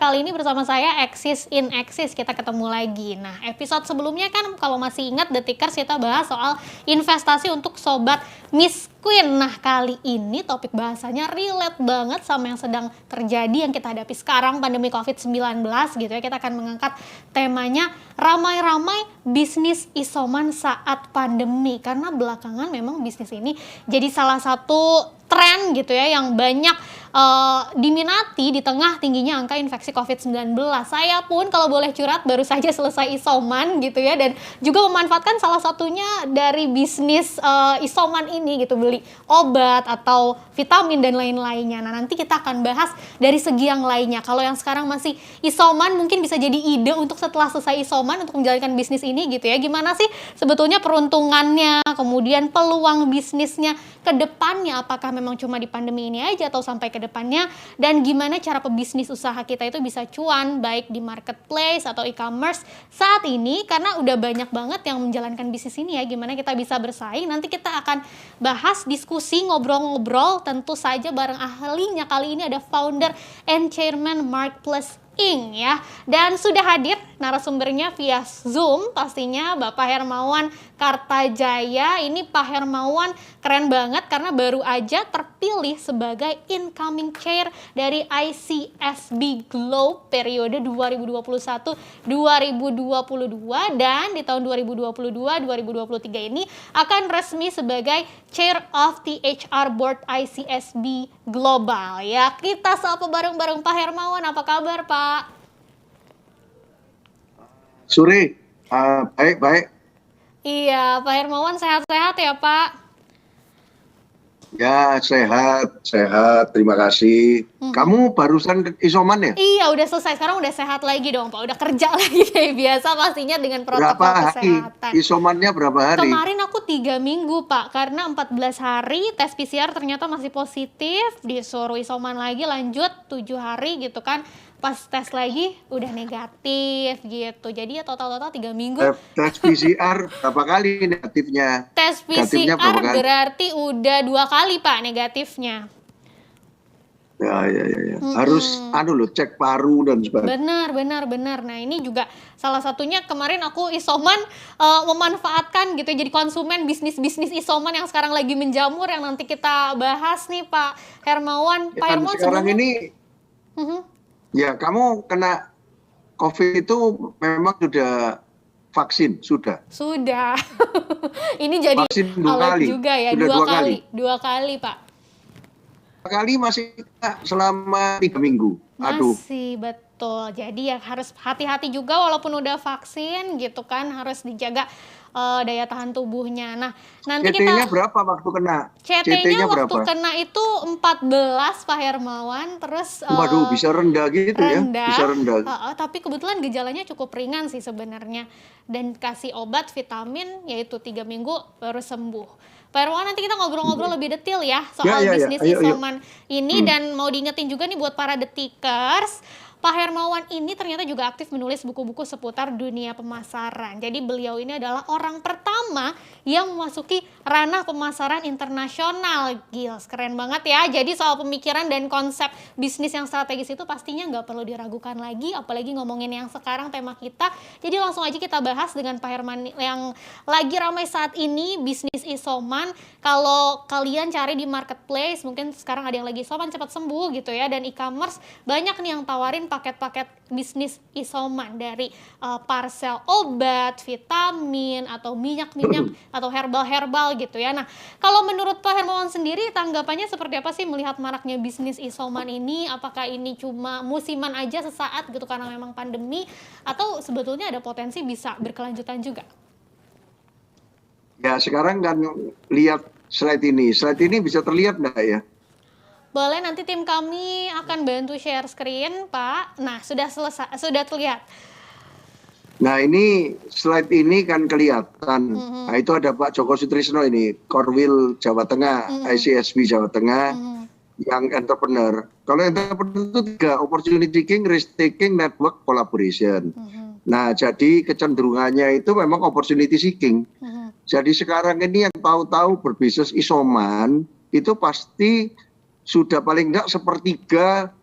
kali ini bersama saya Eksis in Eksis, kita ketemu lagi. Nah, episode sebelumnya kan kalau masih ingat Detikers kita bahas soal investasi untuk sobat miskin. Nah, kali ini topik bahasanya relate banget sama yang sedang terjadi yang kita hadapi sekarang, pandemi COVID-19 gitu ya. Kita akan mengangkat temanya ramai-ramai bisnis isoman saat pandemi, karena belakangan memang bisnis ini jadi salah satu tren gitu ya yang banyak diminati di tengah tingginya angka infeksi COVID-19. Saya pun kalau boleh curhat baru saja selesai isoman gitu ya, dan juga memanfaatkan salah satunya dari bisnis isoman ini gitu, beli obat atau vitamin dan lain-lainnya. Nah, nanti kita akan bahas dari segi yang lainnya. Kalau yang sekarang masih isoman mungkin bisa jadi ide untuk setelah selesai isoman untuk menjalankan bisnis ini gitu ya. Gimana sih sebetulnya peruntungannya, kemudian peluang bisnisnya ke depannya, apakah memang cuma di pandemi ini aja atau sampai ke depannya, dan gimana cara pebisnis usaha kita itu bisa cuan baik di marketplace atau e-commerce saat ini, karena udah banyak banget yang menjalankan bisnis ini ya. Gimana kita bisa bersaing, nanti kita akan bahas, diskusi, ngobrol-ngobrol tentu saja bareng ahlinya. Kali ini ada founder and chairman Marketplace Inc. ya, dan sudah hadir narasumbernya via Zoom pastinya Bapak Hermawan Kartajaya. Ini Pak Hermawan keren banget karena baru aja terpilih sebagai incoming chair dari ICSB Globe periode 2021-2022, dan di tahun 2022-2023 ini akan resmi sebagai chair of the HR board ICSB Global ya. Kita sapa bareng-bareng Pak Hermawan. Apa kabar, Pak? Sore, baik. Iya, Pak Hermawan sehat-sehat ya, Pak? Ya, sehat. Terima kasih. Kamu barusan isoman ya? Iya, udah selesai. Sekarang udah sehat lagi dong, Pak. Udah kerja lagi kayak biasa pastinya dengan protokol kesehatan. Isomannya berapa hari? Kemarin aku 3 minggu, Pak. Karena 14 hari tes PCR ternyata masih positif. Disuruh isoman lagi lanjut 7 hari gitu kan. Pas tes lagi udah negatif gitu. Jadi ya total 3 minggu. Tes PCR berapa kali negatifnya? Tes PCR berarti udah 2 kali, Pak, negatifnya. Ya. Harus cek paru dan sebagainya. Benar. Nah, ini juga salah satunya kemarin aku isoman memanfaatkan gitu, jadi konsumen bisnis isoman yang sekarang lagi menjamur yang nanti kita bahas nih, Pak Hermawan. Pak Hermawan sekarang ini ya, kamu kena COVID itu memang sudah vaksin, sudah. Ini jadi vaksin 2 kali juga ya, dua kali, Pak. 2 kali masih selama 3 minggu. Masih, betul. Jadi ya harus hati-hati juga walaupun udah vaksin gitu kan, harus dijaga daya tahan tubuhnya. Nah, nanti CT-nya berapa waktu kena? CT-nya waktu kena itu 14, Pak Hermawan. Terus waduh, bisa rendah gitu ya? Bisa rendah. Tapi kebetulan gejalanya cukup ringan sih sebenarnya. Dan kasih obat vitamin yaitu 3 minggu baru sembuh. Pak Hermawan, nanti kita ngobrol-ngobrol lebih detail ya soal bisnis isoman ini. Dan mau diingetin juga nih buat para Detikers, Pak Hermawan ini ternyata juga aktif menulis buku-buku seputar dunia pemasaran. Jadi beliau ini adalah orang pertama yang memasuki ranah pemasaran internasional. Gils, keren banget ya. Jadi soal pemikiran dan konsep bisnis yang strategis itu pastinya nggak perlu diragukan lagi, apalagi ngomongin yang sekarang tema kita. Jadi langsung aja kita bahas dengan Pak Herman yang lagi ramai saat ini, bisnis isoman. Kalau kalian cari di marketplace, mungkin sekarang ada yang lagi isoman cepat sembuh gitu ya, dan e-commerce banyak nih yang tawarin paket-paket bisnis isoman dari parcel obat, vitamin, atau minyak-minyak atau herbal-herbal gitu ya. Nah, kalau menurut Pak Hermawan sendiri tanggapannya seperti apa sih melihat maraknya bisnis isoman ini? Apakah ini cuma musiman aja sesaat gitu karena memang pandemi, atau sebetulnya ada potensi bisa berkelanjutan juga? Ya, sekarang kan lihat slide ini. Slide ini bisa terlihat nggak ya? Boleh, nanti tim kami akan bantu share screen, Pak. Nah, sudah terlihat. Nah, ini slide ini kan kelihatan. Nah, itu ada Pak Joko Sutrisno ini, Korwil Jawa Tengah, ICSB Jawa Tengah, yang entrepreneur. Kalau entrepreneur itu 3, opportunity seeking, risk taking, network, collaboration. Nah, jadi kecenderungannya itu memang opportunity seeking. Jadi sekarang ini yang tahu-tahu berbisnis isoman, itu pasti sudah paling enggak sepertiga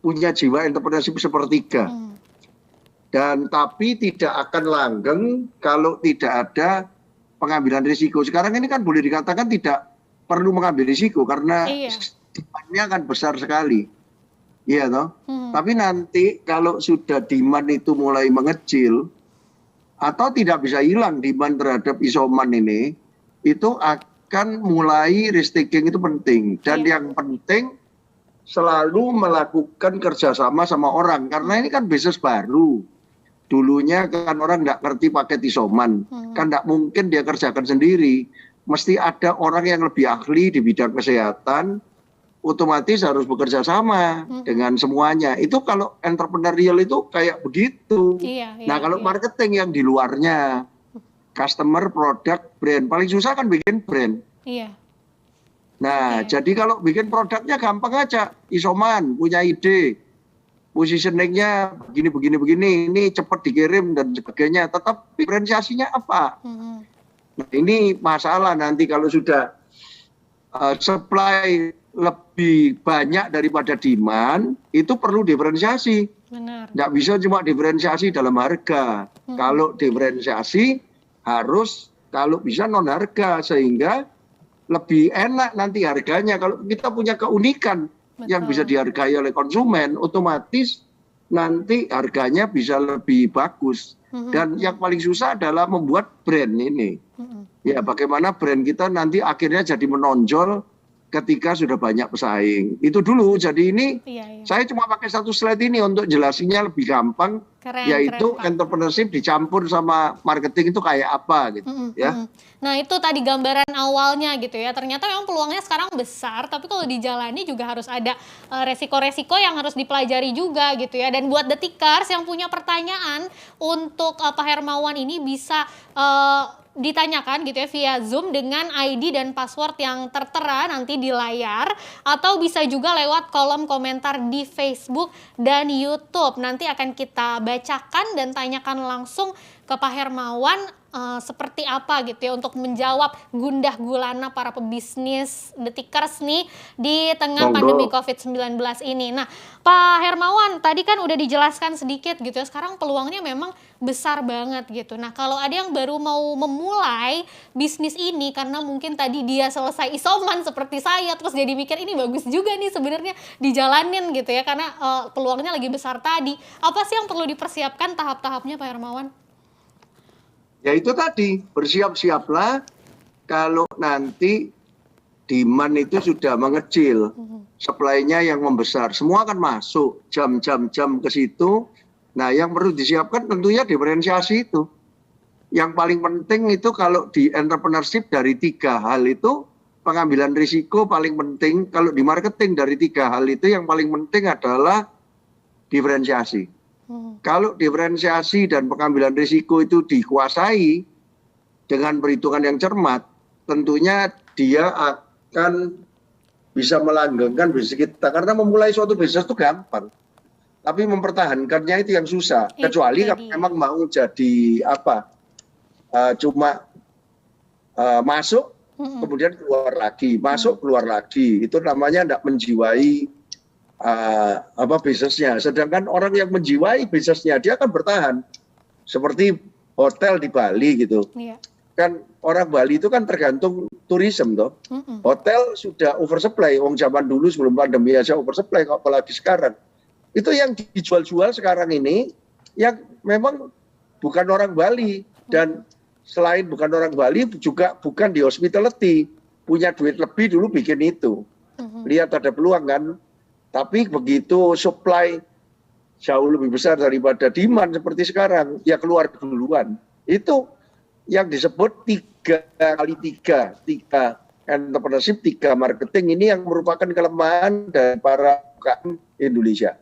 punya jiwa entrepreneurship sepertiga. Dan tapi tidak akan langgeng kalau tidak ada pengambilan risiko. Sekarang ini kan boleh dikatakan tidak perlu mengambil risiko karena demand-nya kan besar sekali. Iya toh? Tapi nanti kalau sudah demand itu mulai mengecil atau tidak bisa hilang demand terhadap isoman ini, itu akan mulai restaking itu penting. Dan yang penting selalu melakukan kerjasama sama orang karena ini kan bisnis baru. Dulunya kan orang nggak ngerti paket isoman, kan nggak mungkin dia kerjakan sendiri. Mesti ada orang yang lebih ahli di bidang kesehatan, otomatis harus bekerja sama dengan semuanya. Itu kalau entrepreneurial itu kayak begitu. Nah kalau marketing yang di luarnya, customer, produk, brand, paling susah kan bikin brand. Nah jadi kalau bikin produknya gampang aja, isoman, punya ide. Positioningnya begini, ini cepat dikirim dan sebagainya. Tetap diferensiasinya apa? Nah, ini masalah nanti kalau sudah supply lebih banyak daripada demand, itu perlu diferensiasi. Nggak bisa cuma diferensiasi dalam harga. Kalau diferensiasi harus kalau bisa non harga sehingga lebih enak nanti harganya. Kalau kita punya keunikan yang bisa dihargai oleh konsumen, otomatis nanti harganya bisa lebih bagus. Dan yang paling susah adalah membuat brand ini. Ya, bagaimana brand kita nanti akhirnya jadi menonjol ketika sudah banyak pesaing. Itu dulu. Jadi ini saya cuma pakai satu slide ini untuk jelasinnya lebih gampang, yaitu entrepreneurship dicampur sama marketing itu kayak apa gitu ya. Nah itu tadi gambaran awalnya gitu ya, ternyata memang peluangnya sekarang besar, tapi kalau dijalani juga harus ada resiko-resiko yang harus dipelajari juga gitu ya. Dan buat Detikers yang punya pertanyaan untuk Pak Hermawan ini bisa ditanyakan gitu ya via Zoom dengan ID dan password yang tertera nanti di layar, atau bisa juga lewat kolom komentar di Facebook dan YouTube. Nanti akan kita bacakan dan tanyakan langsung ke Pak Hermawan seperti apa gitu ya untuk menjawab gundah gulana para pebisnis Detikers nih di tengah pandemi COVID-19 ini. Nah, Pak Hermawan tadi kan udah dijelaskan sedikit gitu ya, sekarang peluangnya memang besar banget gitu. Nah, kalau ada yang baru mau memulai bisnis ini karena mungkin tadi dia selesai isoman seperti saya, terus jadi mikir ini bagus juga nih sebenarnya dijalanin gitu ya karena peluangnya lagi besar tadi. Apa sih yang perlu dipersiapkan tahap-tahapnya Pak Hermawan? Ya itu tadi, bersiap-siaplah kalau nanti demand itu sudah mengecil, supply-nya yang membesar, semua akan masuk jam ke situ. Nah yang perlu disiapkan tentunya diferensiasi itu. Yang paling penting itu kalau di entrepreneurship dari 3 hal itu, pengambilan risiko paling penting. Kalau di marketing dari 3 hal itu yang paling penting adalah diferensiasi. Kalau diferensiasi dan pengambilan risiko itu dikuasai dengan perhitungan yang cermat, tentunya dia akan bisa melanggengkan bisnis kita. Karena memulai suatu bisnis itu gampang, tapi mempertahankannya itu yang susah. Kecuali kalau memang mau jadi apa, cuma masuk kemudian keluar lagi, masuk keluar lagi. Itu namanya tidak menjiwai bisnisnya. Sedangkan orang yang menjiwai bisnisnya dia akan bertahan. Seperti hotel di Bali gitu. Kan orang Bali itu kan tergantung tourism toh. Hotel sudah oversupply. Wong zaman dulu sebelum pandemi aja oversupply, apalagi sekarang. Itu yang dijual-jual sekarang ini yang memang bukan orang Bali, dan selain bukan orang Bali juga bukan di hospitality. Punya duit lebih dulu bikin itu. Lihat ada peluang kan. Tapi begitu supply jauh lebih besar daripada demand seperti sekarang, ya keluar duluan. Itu yang disebut 3x3 entrepreneurship, 3 marketing, ini yang merupakan kelemahan dari para UKM Indonesia.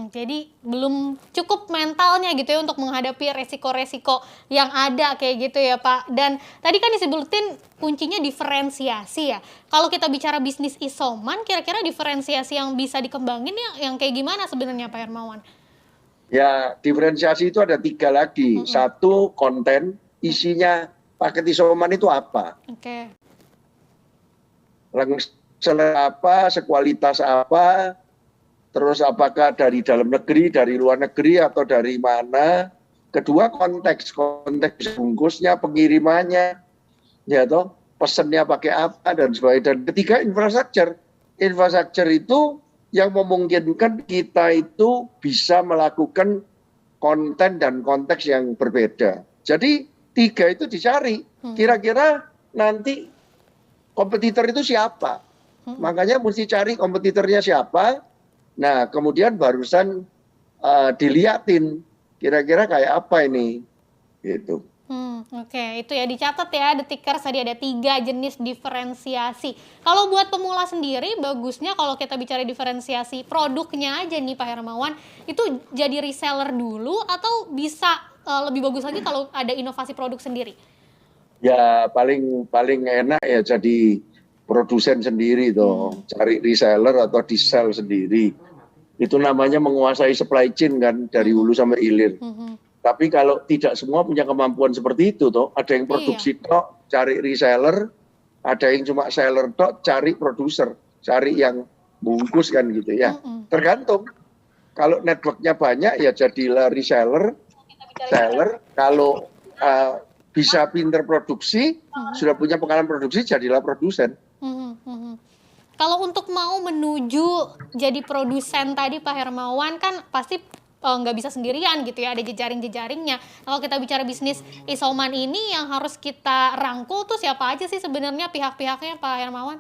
Jadi belum cukup mentalnya gitu ya untuk menghadapi resiko-resiko yang ada kayak gitu ya Pak. Dan tadi kan disebutin kuncinya diferensiasi ya. Kalau kita bicara bisnis isoman, kira-kira diferensiasi yang bisa dikembangin yang kayak gimana sebenarnya Pak Hermawan? Ya, diferensiasi itu ada 3 lagi. 1, konten, isinya paket isoman itu apa? Lengsel apa, sekualitas apa, terus apakah dari dalam negeri, dari luar negeri, atau dari mana. Kedua, konteks bungkusnya, pengirimannya, ya toh, pesannya pakai apa dan sebagainya. Dan ketiga, infrastruktur itu yang memungkinkan kita itu bisa melakukan konten dan konteks yang berbeda. Jadi 3 itu dicari, kira-kira nanti kompetitor itu siapa. Makanya mesti cari kompetitornya siapa. Nah, kemudian barusan diliatin kira-kira kayak apa ini, gitu. Oke, itu ya dicatat ya, Detikers tadi ada 3 jenis diferensiasi. Kalau buat pemula sendiri, bagusnya kalau kita bicara diferensiasi produknya aja nih Pak Hermawan, itu jadi reseller dulu atau bisa lebih bagus lagi kalau ada inovasi produk sendiri? Ya paling enak ya jadi produsen sendiri toh, cari reseller atau di-sell sendiri. Itu namanya menguasai supply chain kan, dari hulu sampai hilir. Tapi kalau tidak semua punya kemampuan seperti itu toh, ada yang produksi tok, cari reseller, ada yang cuma seller tok, cari produser, cari yang bungkus kan gitu ya. Tergantung. Kalau networknya banyak ya jadilah reseller, seller. Kalau bisa pinter produksi, sudah punya pengalaman produksi, jadilah produsen. Kalau untuk mau menuju jadi produsen tadi Pak Hermawan kan pasti nggak bisa sendirian gitu ya, ada jejaring-jejaringnya. Kalau kita bicara bisnis isoman ini yang harus kita rangkul tuh siapa aja sih sebenarnya pihak-pihaknya Pak Hermawan?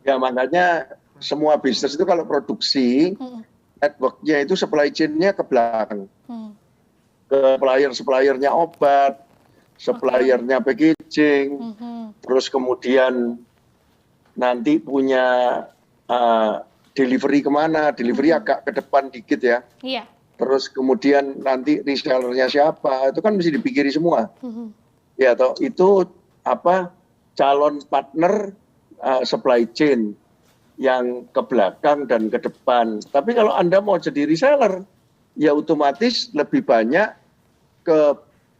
Ya makanya semua bisnis itu kalau produksi, networknya itu supply chain-nya ke belakang. Ke supplier-suppliernya obat, suppliernya packaging, terus kemudian nanti punya delivery kemana, delivery agak ke depan dikit ya. Iya. Terus kemudian nanti resellernya siapa, itu kan mesti dipikiri semua. Ya toh, itu apa calon partner supply chain yang ke belakang dan ke depan. Tapi kalau Anda mau jadi reseller, ya otomatis lebih banyak ke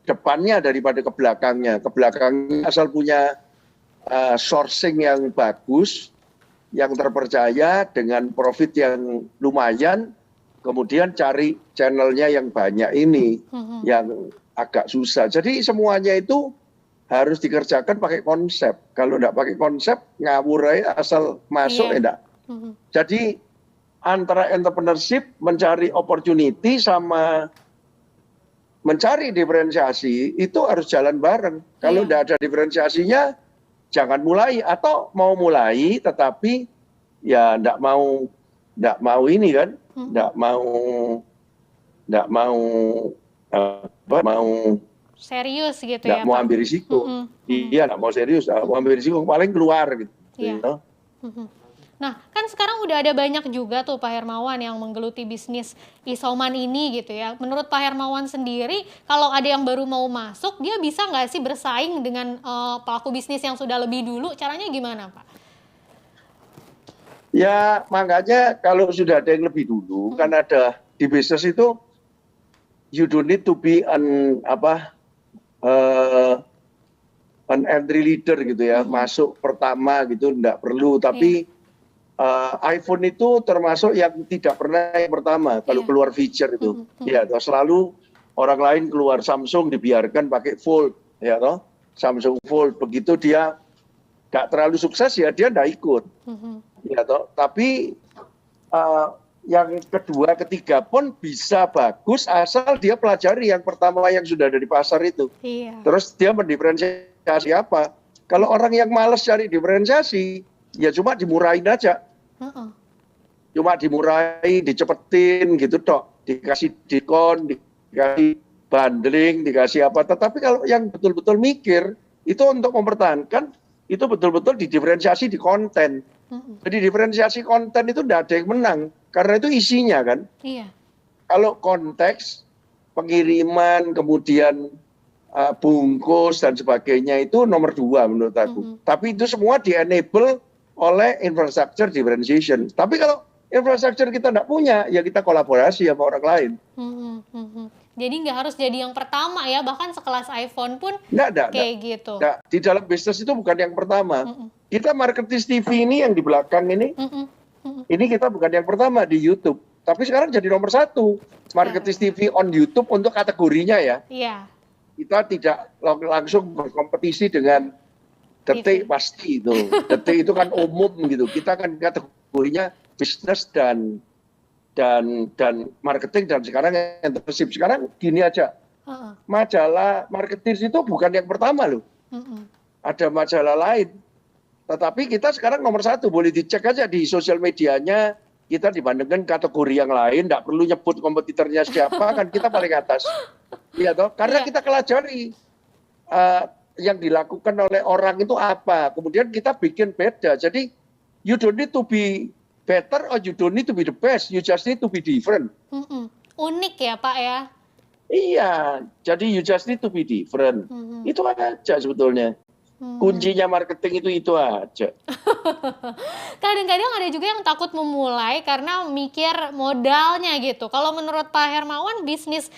depannya daripada ke belakangnya. Ke belakangnya asal punya sourcing yang bagus, yang terpercaya dengan profit yang lumayan, kemudian cari channelnya yang banyak ini, yang agak susah. Jadi semuanya itu harus dikerjakan pakai konsep. Kalau enggak pakai konsep, ngawur aja asal masuk enggak. Jadi antara entrepreneurship, mencari opportunity sama mencari diferensiasi itu harus jalan bareng. Kalau enggak ada diferensiasinya, jangan mulai, atau mau mulai tetapi ya enggak mau ini kan, enggak mau serius gitu ya, mau ambil risiko. Iya, enggak mau serius, mau ambil risiko paling keluar gitu. Iya. Nah, kan sekarang udah ada banyak juga tuh Pak Hermawan yang menggeluti bisnis isoman ini gitu ya. Menurut Pak Hermawan sendiri, kalau ada yang baru mau masuk, dia bisa nggak sih bersaing dengan pelaku bisnis yang sudah lebih dulu? Caranya gimana, Pak? Ya, makanya kalau sudah ada yang lebih dulu, kan ada di bisnis itu, you don't need to be an entry leader gitu ya, masuk pertama gitu, enggak perlu. Tapi iPhone itu termasuk yang tidak pernah yang pertama kalau keluar feature itu. Ya, selalu orang lain keluar. Samsung dibiarkan pakai Fold, ya toh. Samsung Fold, begitu dia nggak terlalu sukses ya dia nggak ikut. Ya toh. Tapi yang kedua, ketiga pun bisa bagus asal dia pelajari yang pertama yang sudah ada di pasar itu. Terus dia mendiferensiasi apa? Kalau orang yang malas cari diferensiasi, ya cuma dimurahin aja. Cuma dimurahin, dicepetin gitu toh. Dikasih diskon, dikasih bundling, dikasih apa. Tetapi kalau yang betul-betul mikir, itu untuk mempertahankan, itu betul-betul didiferensiasi di konten. Jadi diferensiasi konten itu tidak ada yang menang. Karena itu isinya kan. Kalau konteks, pengiriman, kemudian bungkus dan sebagainya itu nomor 2 menurut aku. Tapi itu semua di-enable oleh infrastructure differentiation. Tapi kalau infrastructure kita tidak punya, ya kita kolaborasi sama orang lain. Jadi nggak harus jadi yang pertama ya, bahkan sekelas iPhone pun kayak gitu. Di dalam bisnis itu bukan yang pertama. Kita marketis TV ini yang di belakang ini, Ini kita bukan yang pertama di YouTube, tapi sekarang jadi nomor 1 marketing TV on YouTube untuk kategorinya ya. Iya. Kita tidak langsung berkompetisi dengan Detik pasti itu. Detik itu kan umum gitu. Kita kan kategorinya bisnis dan marketing dan sekarang entrepreneurship. Sekarang gini aja. Majalah marketing itu bukan yang pertama loh. Ada majalah lain. Tetapi kita sekarang nomor 1, boleh dicek aja di sosial medianya, kita dibandingkan kategori yang lain, tidak perlu nyebut kompetitornya siapa, kan kita paling atas. Iya toh? Karena kita pelajari yang dilakukan oleh orang itu apa, kemudian kita bikin beda. Jadi you don't need to be better or you don't need to be the best, you just need to be different. Unik ya Pak ya? Iya, jadi you just need to be different. Itu aja sebetulnya. Kuncinya marketing itu aja. Kadang-kadang ada juga yang takut memulai karena mikir modalnya gitu. Kalau menurut Pak Hermawan, bisnis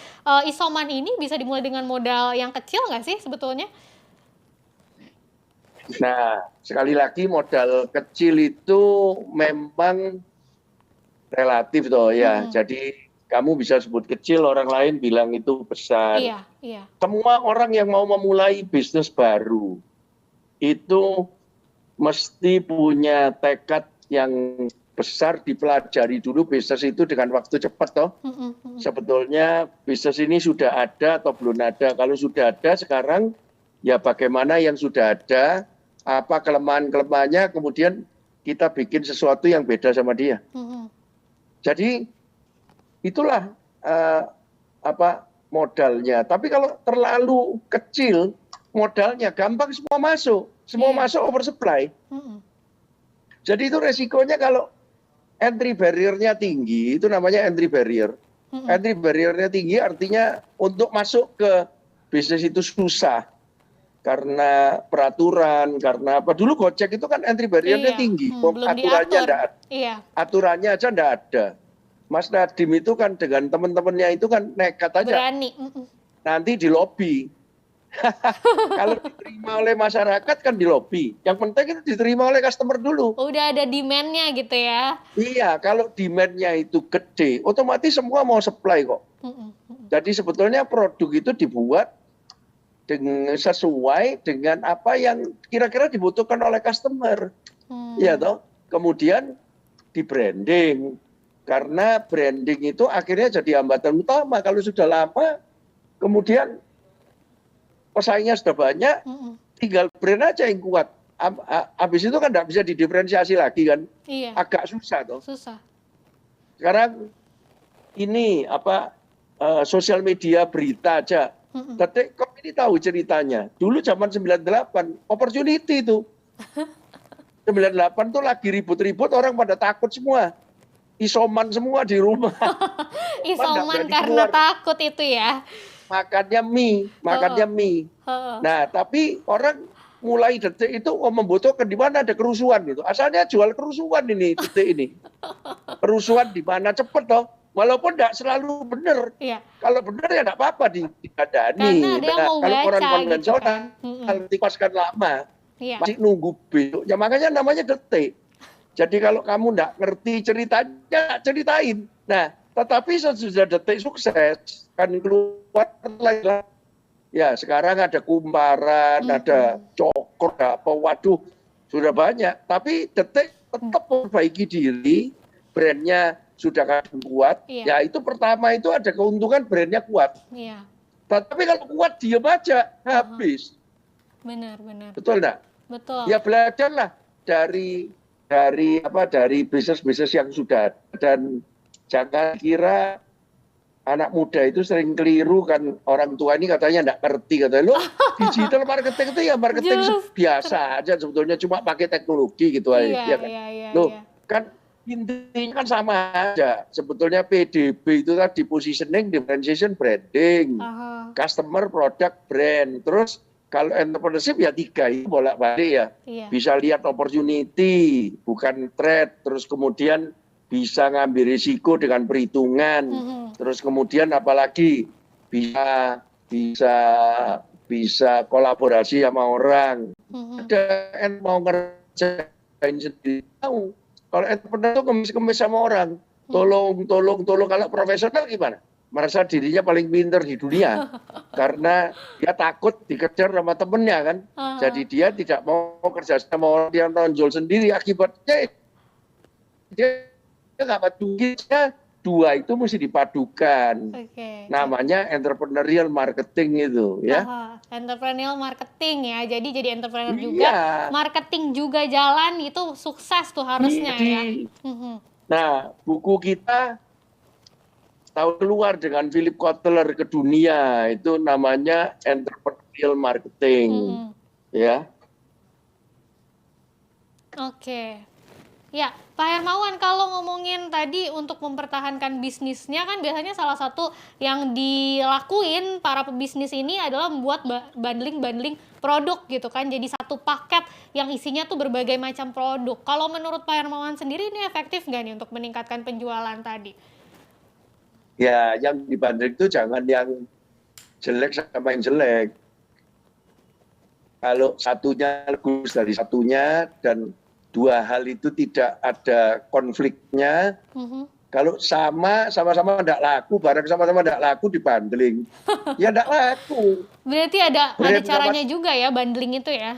isoman ini bisa dimulai dengan modal yang kecil nggak sih sebetulnya? Nah, sekali lagi modal kecil itu memang relatif toh ya. Jadi kamu bisa sebut kecil, orang lain bilang itu besar. Iya. Semua orang yang mau memulai bisnis baru itu mesti punya tekad yang besar, dipelajari dulu bisnis itu dengan waktu cepat toh. Sebetulnya bisnis ini sudah ada atau belum ada. Kalau sudah ada sekarang ya bagaimana yang sudah ada, apa kelemahan-kelemahannya, kemudian kita bikin sesuatu yang beda sama dia. Jadi itulah modalnya. Tapi kalau terlalu kecil modalnya, gampang semua masuk oversupply. Jadi itu resikonya kalau entry barrier-nya tinggi, itu namanya entry barrier. Entry barrier-nya tinggi artinya untuk masuk ke bisnis itu susah. Karena peraturan, karena apa. Dulu Gojek itu kan entry barrier-nya tinggi. Aturannya aja enggak ada. Mas Nadiem itu kan dengan teman-temannya itu kan nekat aja. Berani. Nanti di lobby. Kalau diterima oleh masyarakat kan di lobby. Yang penting itu diterima oleh customer dulu. Udah ada demand-nya gitu ya. Iya, kalau demand-nya itu gede, otomatis semua mau supply kok. Jadi sebetulnya produk itu dibuat sesuai dengan apa yang kira-kira dibutuhkan oleh customer. Iya toh. Kemudian di branding. Karena branding itu akhirnya jadi hambatan utama. Kalau sudah lama, kemudian pesaingnya sudah banyak, tinggal brand aja yang kuat. Habis itu kan tidak bisa didiferensiasi lagi kan. Agak susah toh. Sekarang ini sosial media berita aja. Detik kok ini tahu ceritanya. Dulu zaman 98, opportunity itu. 98 tuh lagi ribut-ribut, orang pada takut semua. Isoman semua di rumah. Isoman karena takut itu ya. Makannya mie. Nah, tapi orang mulai Detik itu membutuhkan di mana ada kerusuhan gitu. Asalnya jual kerusuhan ini Detik ini. Kerusuhan di mana cepet toh. Walaupun tidak selalu benar. Kalau benar ya tidak apa-apa dikadani. Kalau orang konvensional dipaskan lama. Masih nunggu besok. Ya makanya namanya Detik. Jadi kalau kamu tidak ngerti ceritanya, ceritain. Nah, tetapi sesudah Detik sukses, kan keluar lagi. Ya, sekarang ada Kumparan, ada Cokro, waduh, sudah banyak. Tapi Detik tetap memperbaiki diri, brandnya sudah kadang kuat. Ya, itu pertama itu ada keuntungan brandnya kuat. Tetapi kalau kuat diam aja, habis. Benar. Betul enggak? Betul. Ya belajarlah dari bisnis-bisnis yang sudah ada. Dan jangan kira anak muda itu sering keliru kan, orang tua ini katanya enggak ngerti, katanya loh digital marketing itu ya marketing biasa aja sebetulnya, cuma pakai teknologi gitu aja kan. Loh kan intinya kan sama aja sebetulnya. PDB itu tadi positioning, differentiation, branding, customer, product, brand. Terus kalau entrepreneurship ya 3 itu bolak-balik ya. Bisa lihat opportunity, bukan threat. Terus kemudian bisa ngambil risiko dengan perhitungan. Terus kemudian apalagi bisa kolaborasi sama orang. Ada yang mau ngerjain sendiri tahu. Kalau entrepreneur itu kemis-kemis sama orang, tolong. Kalau profesional gimana? Merasa dirinya paling pinter di dunia karena dia takut dikejar sama temennya kan. Jadi dia tidak mau kerja sama orang yang nonjol sendiri, akibatnya dia nggak padunya. Dua itu mesti dipadukan. Namanya entrepreneurial marketing itu ya. Entrepreneurial marketing ya. Jadi entrepreneur juga, marketing juga jalan, itu sukses tuh harusnya ya. Nah, buku kita tahun keluar dengan Philip Kotler ke dunia, itu namanya entrepreneurial marketing. Ya. Oke. Ya, Pak Hermawan, kalau ngomongin tadi untuk mempertahankan bisnisnya kan biasanya salah satu yang dilakuin para pebisnis ini adalah membuat bundling produk gitu kan. Jadi satu paket yang isinya tuh berbagai macam produk. Kalau menurut Pak Hermawan sendiri ini efektif nggak nih untuk meningkatkan penjualan tadi? Ya, yang dibanding itu jangan yang jelek sama yang jelek. Kalau satunya bagus dari satunya dan dua hal itu tidak ada konfliknya. Kalau sama-sama tidak laku, barang sama-sama tidak laku dibundling, ya tidak laku. Berarti ada caranya juga ya bundling itu ya?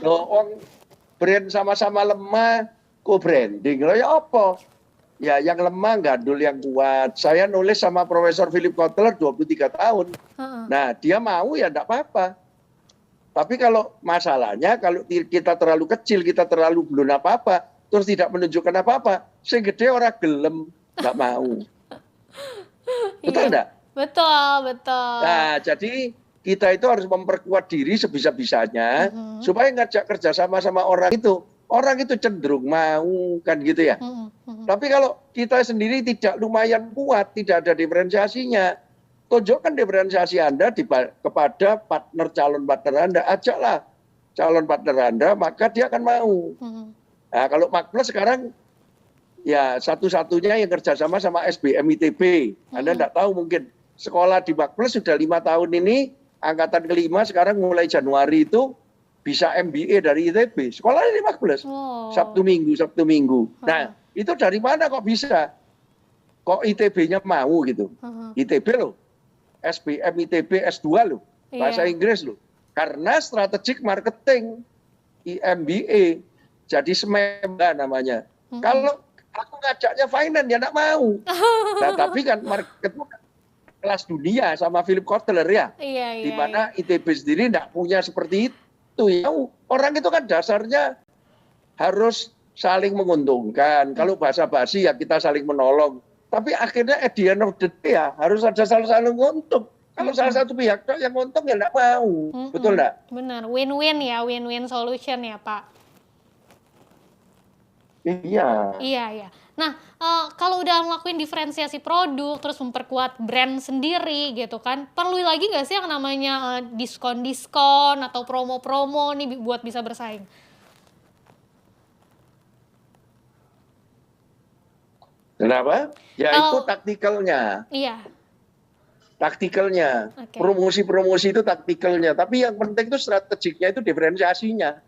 Brand sama-sama lemah, kok branding? Loh ya apa? Ya yang lemah gandul yang kuat. Saya nulis sama Profesor Philip Kotler 23 tahun. Nah dia mau ya tidak apa-apa. Tapi kalau masalahnya, kalau kita terlalu kecil, kita terlalu belum apa-apa, terus tidak menunjukkan apa-apa, sing gede orang gelem, nggak mau. Betul nggak? Betul. Nah, jadi kita itu harus memperkuat diri sebisa-bisanya, supaya ngajak kerja sama orang itu cenderung mau, kan gitu ya. Tapi kalau kita sendiri tidak lumayan kuat, tidak ada diferensiasinya, tunjukkan diferensiasi Anda kepada calon partner Anda, ajaklah calon partner Anda, maka dia akan mau. Nah, kalau Magplus sekarang ya satu-satunya yang kerjasama sama SBM ITB. Anda tidak tahu mungkin sekolah di Magplus sudah 5 tahun ini, angkatan kelima sekarang mulai Januari itu bisa MBA dari ITB. Sekolahnya di Magplus, Sabtu Minggu. Nah, itu dari mana kok bisa? Kok ITB-nya mau gitu? ITB loh. SBM ITB S2 loh, bahasa Inggris loh. Karena strategic marketing, MBA, jadi SMEMBA namanya. Kalau aku ngajaknya finance ya tidak mau. Nah, tapi kan market kelas dunia sama Philip Kotler ya. Di mana ITB sendiri tidak punya seperti itu. Ya, orang itu kan dasarnya harus saling menguntungkan. Kalau basa-basi ya kita saling menolong. Tapi akhirnya at the end of the day ya harus ada saling untung. Kalau salah satu pihak yang untung ya tidak mau. Betul nggak? Benar, win-win ya, win-win solution ya Pak. Iya. Nah, kalau udah ngelakuin diferensiasi produk, terus memperkuat brand sendiri gitu kan, perlu lagi nggak sih yang namanya diskon-diskon atau promo-promo nih buat bisa bersaing? Kenapa? Ya itu taktikalnya. Iya. Taktikalnya. Promosi-promosi itu taktikalnya. Tapi yang penting itu strategiknya, itu diferensiasinya.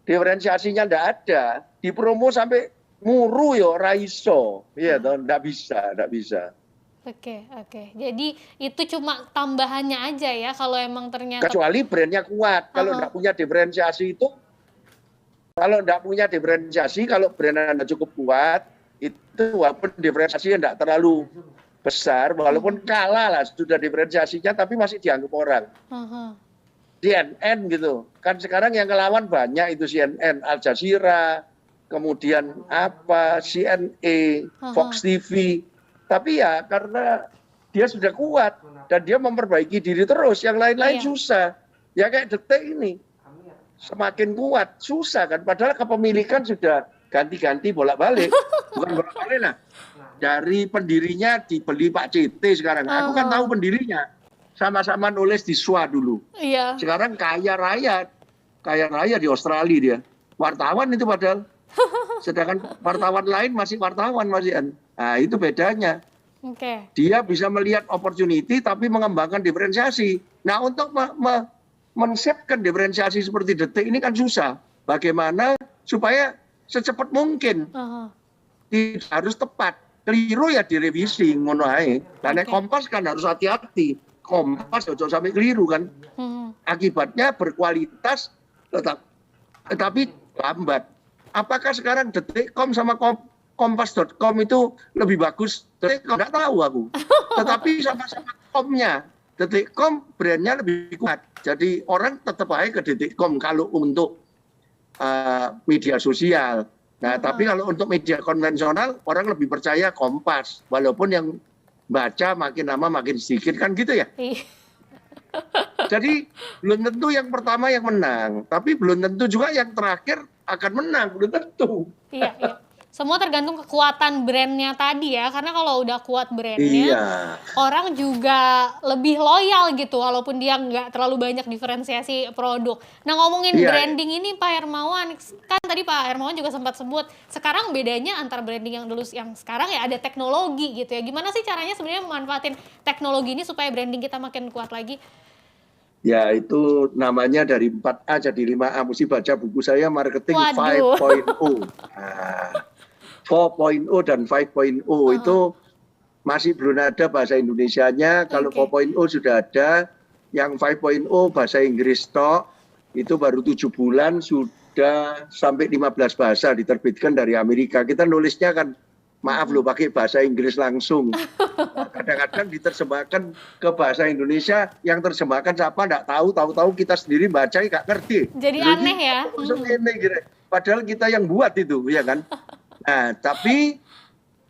Diferensiasinya tidak ada. Dipromo sampai muru ya raiso. Iya, tidak bisa. Oke. Jadi itu cuma tambahannya aja ya kalau emang ternyata. Kecuali brandnya kuat. Kalau tidak punya diferensiasi itu, kalau brand Anda cukup kuat, itu walaupun diferensiasinya tidak terlalu besar, walaupun kalah lah sudah diferensiasinya, tapi masih dianggap orang. CNN gitu, kan sekarang yang ngelawan banyak itu CNN, Al Jazeera, kemudian CNA, Fox TV, tapi ya karena dia sudah kuat dan dia memperbaiki diri terus, yang lain-lain susah. Ya kayak Detik ini, semakin kuat, susah kan, padahal kepemilikan sudah ganti-ganti bolak-balik, bukan bolak-balik lah. Dari pendirinya dibeli Pak CT sekarang. Aku kan tahu pendirinya. Sama-sama nulis di SWA dulu. Iya. Sekarang kaya raya di Australia dia. Wartawan itu padahal. Sedangkan wartawan lain masih wartawan Mas Ian. Nah, itu bedanya. Dia bisa melihat opportunity tapi mengembangkan diferensiasi. Nah, untuk men-shapekan diferensiasi seperti Detik ini kan susah. Bagaimana supaya secepat mungkin tidak harus tepat. Keliru ya direvisi ngono ae. Lah nek Kompas kan harus hati-hati. Kompas ojo sampai keliru kan. Akibatnya berkualitas tetapi lambat. Apakah sekarang Detikcom sama Kompas.com itu lebih bagus? Detikcom nggak tahu aku. Tetapi sama-sama komnya. Detikcom brandnya lebih kuat. Jadi orang tetap aja ke Detikcom kalau untuk media sosial. Nah, tapi kalau untuk media konvensional, orang lebih percaya Kompas. Walaupun yang baca makin lama makin sedikit, kan gitu ya? Jadi, belum tentu yang pertama yang menang. Tapi belum tentu juga yang terakhir akan menang. Belum tentu. Iya, iya. Semua tergantung kekuatan brandnya tadi ya. Karena kalau udah kuat brandnya, orang juga lebih loyal gitu. Walaupun dia nggak terlalu banyak diferensiasi produk. Nah, ngomongin branding ini Pak Hermawan, kan tadi Pak Hermawan juga sempat sebut, sekarang bedanya antar branding yang dulu yang sekarang ya ada teknologi gitu ya. Gimana sih caranya sebenarnya memanfaatin teknologi ini supaya branding kita makin kuat lagi? Ya, itu namanya dari 4A jadi 5A. Mesti baca buku saya Marketing 5.0. Nah, 4.0 dan 5.0 itu masih belum ada bahasa Indonesianya. Kalau 4.0 sudah ada, yang 5.0 bahasa Inggris tok, itu baru 7 bulan sudah sampai 15 bahasa diterbitkan dari Amerika. Kita nulisnya kan, maaf loh, pakai bahasa Inggris langsung. Kadang-kadang diterjemahkan ke bahasa Indonesia, yang terjemahkan siapa nggak tahu, tahu-tahu kita sendiri baca nggak ngerti. Jadi aneh ya. Padahal kita yang buat itu, ya kan? Nah, tapi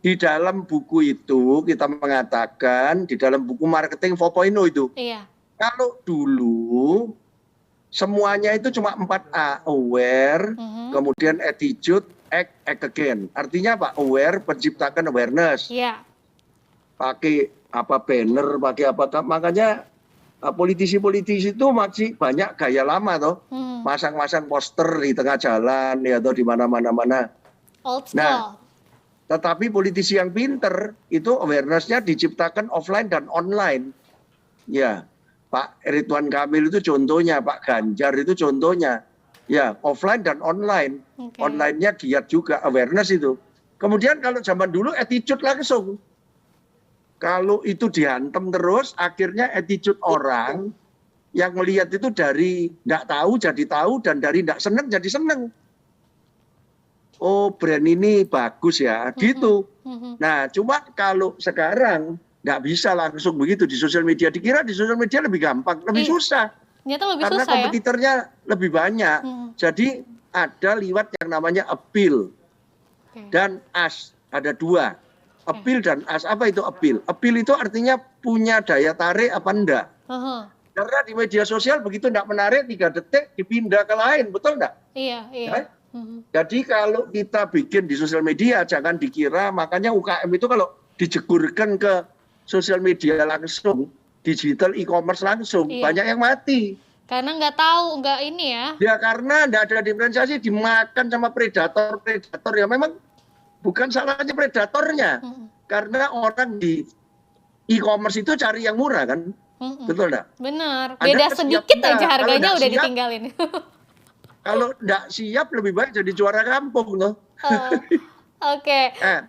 di dalam buku itu kita mengatakan, di dalam buku Marketing 4.0 itu, kalau dulu semuanya itu cuma 4A, aware, kemudian attitude, act again. Artinya apa? Aware, menciptakan awareness. Pakai apa banner, pakai apa, makanya politisi-politisi itu masih banyak gaya lama toh, masang-masang poster di tengah jalan ya, atau di mana-mana. Nah, tetapi politisi yang pinter itu awareness-nya diciptakan offline dan online. Ya, Pak Ridwan Kamil itu contohnya, Pak Ganjar itu contohnya. Ya, offline dan online. Online-nya giat juga, awareness itu. Kemudian kalau zaman dulu attitude langsung. Kalau itu dihantam terus, akhirnya attitude orang yang melihat itu dari nggak tahu jadi tahu, dan dari nggak seneng jadi seneng. Oh, brand ini bagus ya, gitu. Nah, cuma kalau sekarang nggak bisa langsung begitu di sosial media. Dikira di sosial media lebih gampang, lebih susah. Karena kompetitornya lebih banyak. Jadi ada liwat yang namanya appeal dan as. Ada dua, appeal dan as. Apa itu appeal? Appeal itu artinya punya daya tarik apa enggak. Karena di media sosial begitu enggak menarik, 3 detik dipindah ke lain, betul enggak? Iya. Ya? Jadi kalau kita bikin di sosial media, jangan dikira, makanya UKM itu kalau dijegurkan ke sosial media langsung, digital e-commerce langsung, banyak yang mati. Karena nggak tahu, nggak ini ya. Ya karena nggak ada diferensiasi, dimakan sama predator ya. Memang bukan salahnya predatornya, karena orang di e-commerce itu cari yang murah kan, betul nggak? Benar, beda sedikit aja harganya udah ditinggalin. Kalau nggak siap lebih baik jadi juara kampung loh.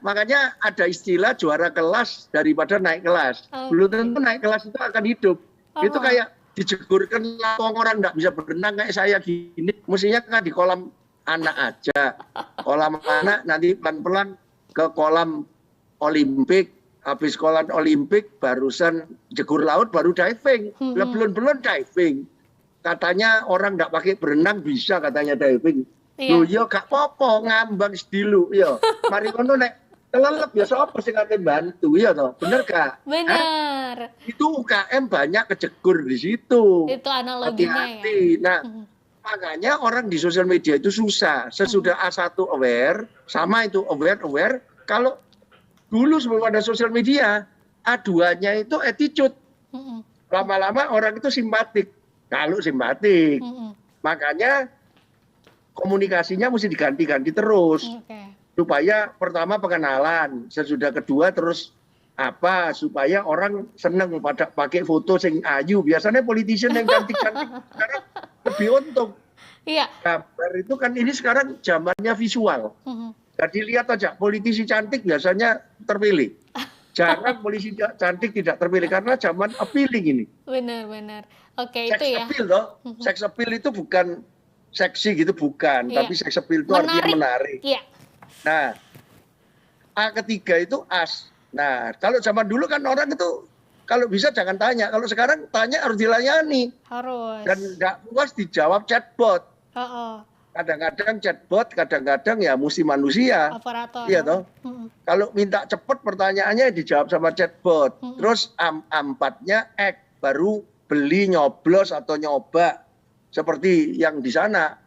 Makanya ada istilah juara kelas daripada naik kelas. Belum tentu naik kelas itu akan hidup. Itu kayak dijegurkan orang nggak bisa berenang kayak saya gini. Mestinya kan di kolam anak aja. Kolam anak nanti pelan-pelan ke kolam Olimpik. Habis kolam Olimpik barusan jegur laut baru diving. Belum diving. Katanya orang nggak pakai berenang bisa katanya diving. Loh ya gak apa-apa ngambang dulu ya. Mari kono nek kelelep ya sapa sing ate bantu ya toh. Bener gak? Bener. Itu UKM banyak kejegur di situ. Itu analoginya ya. Nah, makanya orang di sosial media itu susah. Sesudah A1 aware, sama itu aware. Kalau dulu sebelum ada sosial media, A2-nya itu attitude. Lama-lama orang itu simpatik. Kalau simpatik, makanya komunikasinya mesti diganti-ganti terus, supaya pertama pengenalan, sesudah kedua terus apa, supaya orang seneng pada pakai foto sing ayu. Biasanya politician yang cantik-cantik sekarang lebih untung. Gambar itu kan ini sekarang zamannya visual. Jadi lihat aja, politisi cantik biasanya terpilih. Jarang polisi cantik tidak terpilih karena zaman appealing ini. Benar-benar. Oke, Sex itu ya. appeal loh. Sex appeal itu bukan seksi gitu, bukan. Iya. Tapi sex appeal itu artinya menarik. Iya. Nah, A ketiga itu as. Nah, kalau zaman dulu kan orang itu kalau bisa jangan tanya. Kalau sekarang tanya harus dilayani. Harus. Dan nggak puas dijawab chatbot. Kadang-kadang chatbot, kadang-kadang ya mesti manusia. Operator. Iya toh. Kalau minta cepet pertanyaannya dijawab sama chatbot. Terus A4-nya baru beli, nyoblos atau nyoba seperti yang di sana.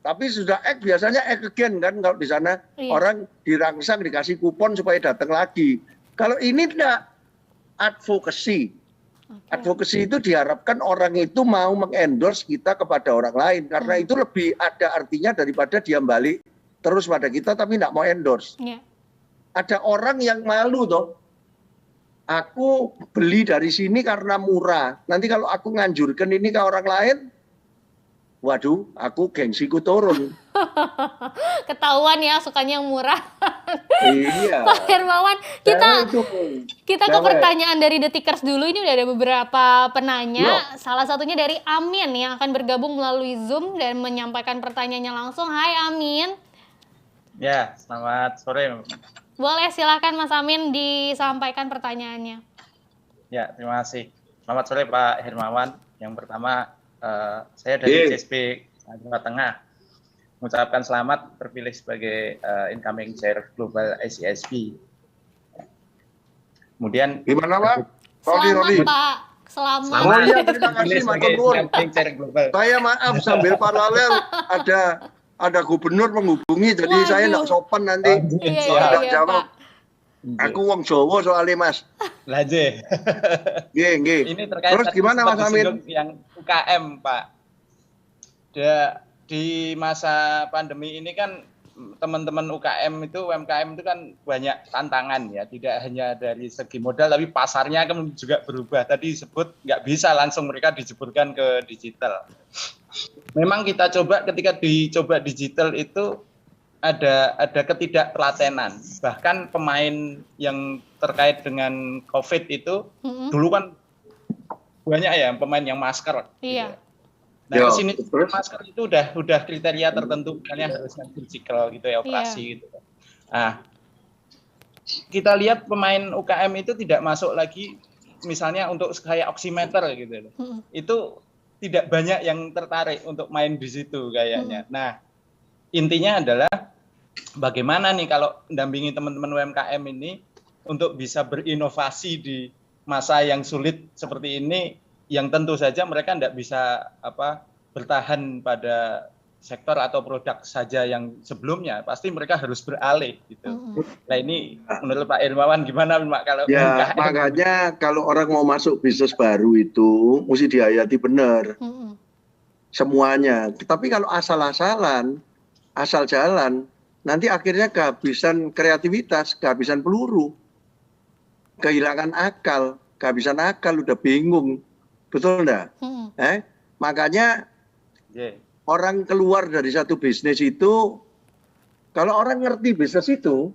Tapi sudah biasanya again kan kalau di sana orang dirangsang dikasih kupon supaya datang lagi. Kalau ini tidak, advokasi. Advokasi itu diharapkan orang itu mau mengendorse kita kepada orang lain karena itu lebih ada artinya daripada dia balik terus pada kita tapi tidak mau endorse. Ada orang yang malu toh. Aku beli dari sini karena murah. Nanti kalau aku nganjurkan ini ke orang lain, waduh, aku gengsiku turun. Ketahuan ya sukanya yang murah. Iya. Pak Hermawan, kita ke pertanyaan dari Detikers dulu. Ini udah ada beberapa penanya. Salah satunya dari Amin yang akan bergabung melalui Zoom dan menyampaikan pertanyaannya langsung. Hai Amin. Ya, selamat sore. Boleh silakan Mas Amin disampaikan pertanyaannya. Ya, terima kasih. Selamat sore Pak Hermawan. Yang pertama, saya dari CSP Jawa Tengah mengucapkan selamat terpilih sebagai incoming chair global ICSP. Kemudian gimana Pak? Selamat Pak. Selamat. Oh iya, terima kasih Matur Nuwun. Saya maaf sambil paralel ada gubernur menghubungi, jadi saya nggak sopan nanti tidak jawab. Aku wong Jawa soalnya Mas. Laje. Ini terkait terus gimana Mas Amin? Yang UKM Pak. Di masa pandemi ini kan teman-teman UMKM itu kan banyak tantangan ya, tidak hanya dari segi modal tapi pasarnya kan juga berubah. Tadi disebut nggak bisa langsung mereka dijeburkan ke digital. Memang kita coba ketika dicoba digital itu ada ketidaktelatenan. Bahkan pemain yang terkait dengan COVID itu dulu kan banyak ya pemain yang masker. Iya. Gitu. Nah, kesini masker itu udah kriteria tertentu, misalnya harus surgical gitu ya, operasi gitu. Nah, kita lihat pemain UKM itu tidak masuk lagi, misalnya untuk kayak oximeter gitu. Itu tidak banyak yang tertarik untuk main di situ kayaknya. Nah, intinya adalah bagaimana nih kalau mendampingi teman-teman UMKM ini untuk bisa berinovasi di masa yang sulit seperti ini, yang tentu saja mereka tidak bisa bertahan pada sektor atau produk saja yang sebelumnya, pasti mereka harus beralih gitu. Nah ini menurut Pak Hermawan gimana Pak kalau ya makanya kalau orang mau masuk bisnis baru itu mesti dihayati benar semuanya. Tapi kalau asal-asalan, asal jalan, nanti akhirnya kehabisan kreativitas, kehabisan peluru, kehilangan akal, kehabisan akal, udah bingung. Betul enggak? Makanya orang keluar dari satu bisnis itu, kalau orang ngerti bisnis itu,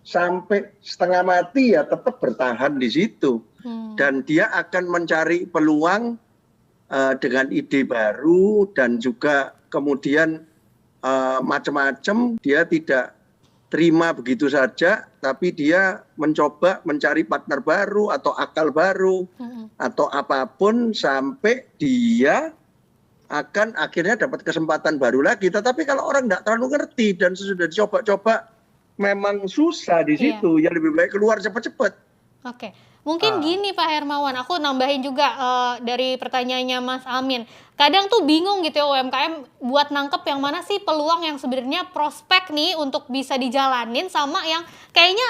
sampai setengah mati ya tetap bertahan di situ. Dan dia akan mencari peluang dengan ide baru dan juga kemudian macam-macam. Dia tidak terima begitu saja, tapi dia mencoba mencari partner baru atau akal baru atau apapun sampai dia akan akhirnya dapat kesempatan baru lagi. Tetapi kalau orang tidak terlalu ngerti dan sudah dicoba-coba memang susah di situ, ya lebih baik keluar cepat-cepat. Oke. Mungkin gini Pak Hermawan, aku nambahin juga dari pertanyaannya Mas Amin. Kadang tuh bingung gitu ya UMKM buat nangkep yang mana sih peluang yang sebenarnya prospek nih untuk bisa dijalanin sama yang kayaknya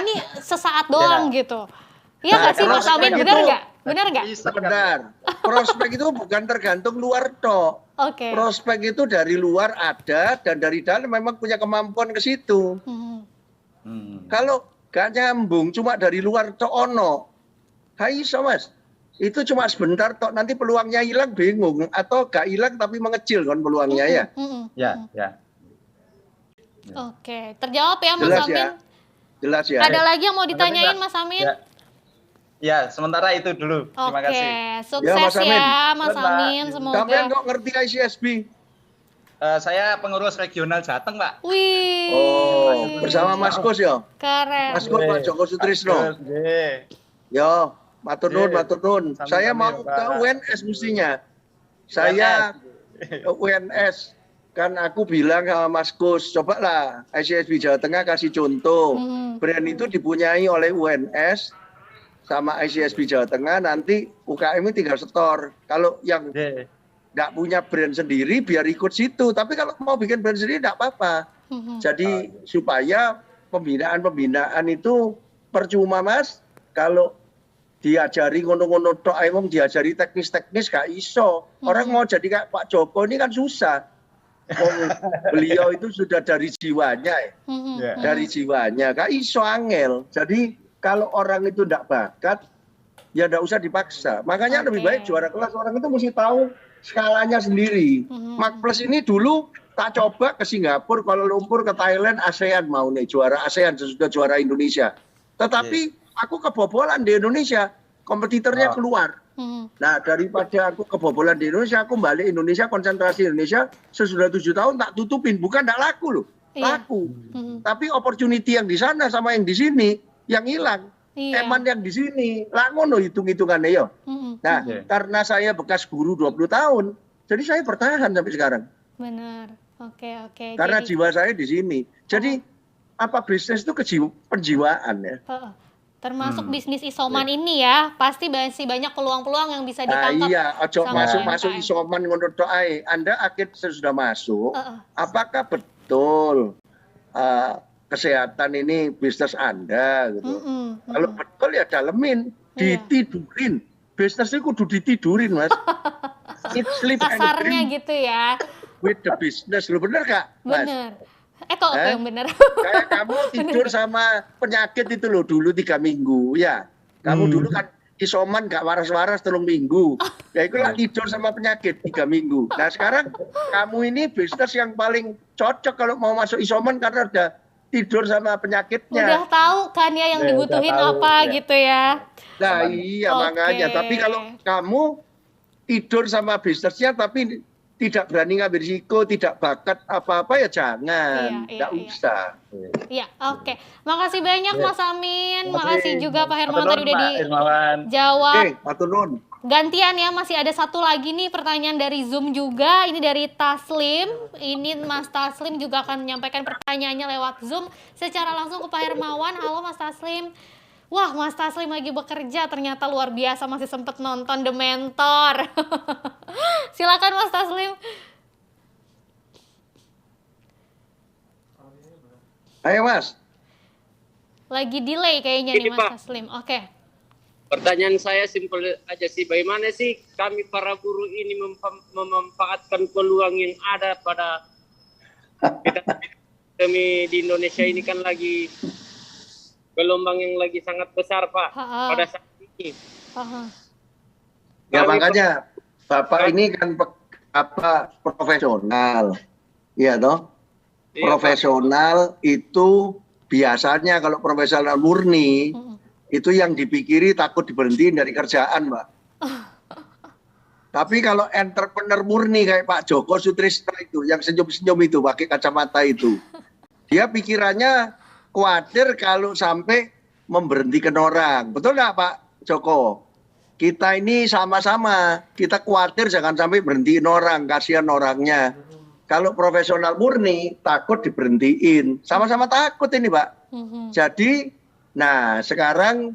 ini sesaat doang gitu. Iya nggak sih Mas Amin? Benar nggak? Benar nggak? Benar. Prospek itu bukan tergantung luar toh. Prospek itu dari luar ada dan dari dalam memang punya kemampuan ke situ. Kalau gak nyambung cuma dari luar tok ono. Hai so Mas. Itu cuma sebentar tok, nanti peluangnya hilang bingung atau gak hilang tapi mengecil kan peluangnya ya. Ya. Oke, terjawab ya Mas Jelas Amin. ya? Jelas ya? Ada lagi yang mau ditanyain Mas Amin? Ya, sementara itu dulu. Terima kasih. Oke, sukses ya Mas Amin, semoga. Sampean kok ngerti ICSB? Saya pengurus regional Jateng, Pak. Wih. Oh, bersama Mas Kus ya? Keren. Mas Kus, Pak Joko Sutrisno. Yo, matur nuwun, matur nuwun. Saya mau ke UNS mestinya. Saya ke UNS. Kan aku bilang sama Mas Kus, cobalah ICSB Jawa Tengah kasih contoh. Brand itu dipunyai oleh UNS sama ICSB Jawa Tengah, nanti UKM ini tinggal setor. Kalau yang nggak punya brand sendiri, biar ikut situ. Tapi kalau mau bikin brand sendiri, nggak apa-apa. Jadi supaya pembinaan itu percuma, Mas. Kalau diajari ngono-ngono tok, emang diajari teknis-teknis gak iso. Orang mau jadi kayak Pak Joko ini kan susah. Beliau itu sudah dari jiwanya, dari jiwanya, gak iso angel. Jadi kalau orang itu tidak bakat, ya tidak usah dipaksa. Makanya lebih baik juara kelas orang itu mesti tahu skalanya sendiri. Mark Plus ini dulu tak coba ke Singapura, Kuala Lumpur, ke Thailand, ASEAN mau nih juara ASEAN sesudah juara Indonesia. Tetapi aku kebobolan di Indonesia, kompetitornya keluar. Nah, daripada aku kebobolan di Indonesia, aku balik Indonesia, konsentrasi Indonesia, sesudah 7 tahun tak tutupin. Bukan tidak laku loh, laku. Tapi opportunity yang di sana sama yang di sini, yang hilang. Eman yang di sini, lah ngono hitung-hitungannya ya. Nah, karena saya bekas guru 20 tahun, jadi saya bertahan sampai sekarang. Benar, oke. Karena jiwa saya di sini. Jadi, apa bisnis itu penjiwaan ya. Termasuk bisnis isoman ini ya, pasti masih banyak peluang-peluang yang bisa ditangkap. Iya, ojo masuk isoman ngono tok ae. Anda akhir sudah masuk, apakah betul kesehatan ini bisnis Anda gitu. Kalau betul ya dalemin, ditidurin. Bisnis itu kudu ditidurin, Mas. Sleep kasarnya gitu ya. With the business, lu bener gak, Mas? Bener. Kok yang bener? Kayak kamu tidur sama penyakit itu loh dulu 3 minggu, ya. Kamu dulu kan isoman gak waras-waras 3 minggu. Ya itu lah tidur sama penyakit 3 minggu. Nah sekarang kamu ini bisnis yang paling cocok kalau mau masuk isoman karena udah tidur sama penyakitnya. Udah tahu kan ya yang dibutuhin apa gitu ya. Nah iya makanya. Tapi kalau kamu tidur sama bisnisnya tapi tidak berani ngambil risiko, tidak bakat apa-apa ya jangan, tidak usah. Iya, oke. Makasih banyak Mas Amin, makasih juga Pak Hermawan tadi udah dijawab. Oke, matur nuwun. Gantian ya, masih ada satu lagi nih pertanyaan dari Zoom juga, ini dari Taslim. Ini Mas Taslim juga akan menyampaikan pertanyaannya lewat Zoom secara langsung ke Pak Hermawan. Halo Mas Taslim. Wah, Mas Taslim lagi bekerja, ternyata luar biasa masih sempat nonton The Mentor. Silakan Mas Taslim. Ayo Mas. Lagi delay kayaknya nih Mas Taslim. Oke. Pertanyaan saya simpel aja sih, bagaimana sih kami para buruh ini memanfaatkan peluang yang ada pada kami di Indonesia ini kan lagi gelombang yang lagi sangat besar Pak pada saat ini. Ya makanya Bapak ini kan profesional, ya toh? Iya, profesional Pak. Itu biasanya kalau profesional murni itu yang dipikiri takut diberhentiin dari kerjaan, Mbak. Tapi kalau entrepreneur murni kayak Pak Joko Sutrisno itu, yang senyum-senyum itu pakai kacamata itu, dia pikirannya khawatir kalau sampai memberhentikan orang. Betul nggak Pak Joko? Kita ini sama-sama, kita khawatir jangan sampai berhentiin orang, kasihan orangnya. Kalau profesional murni, takut diberhentiin. Sama-sama takut ini Pak. Jadi, nah sekarang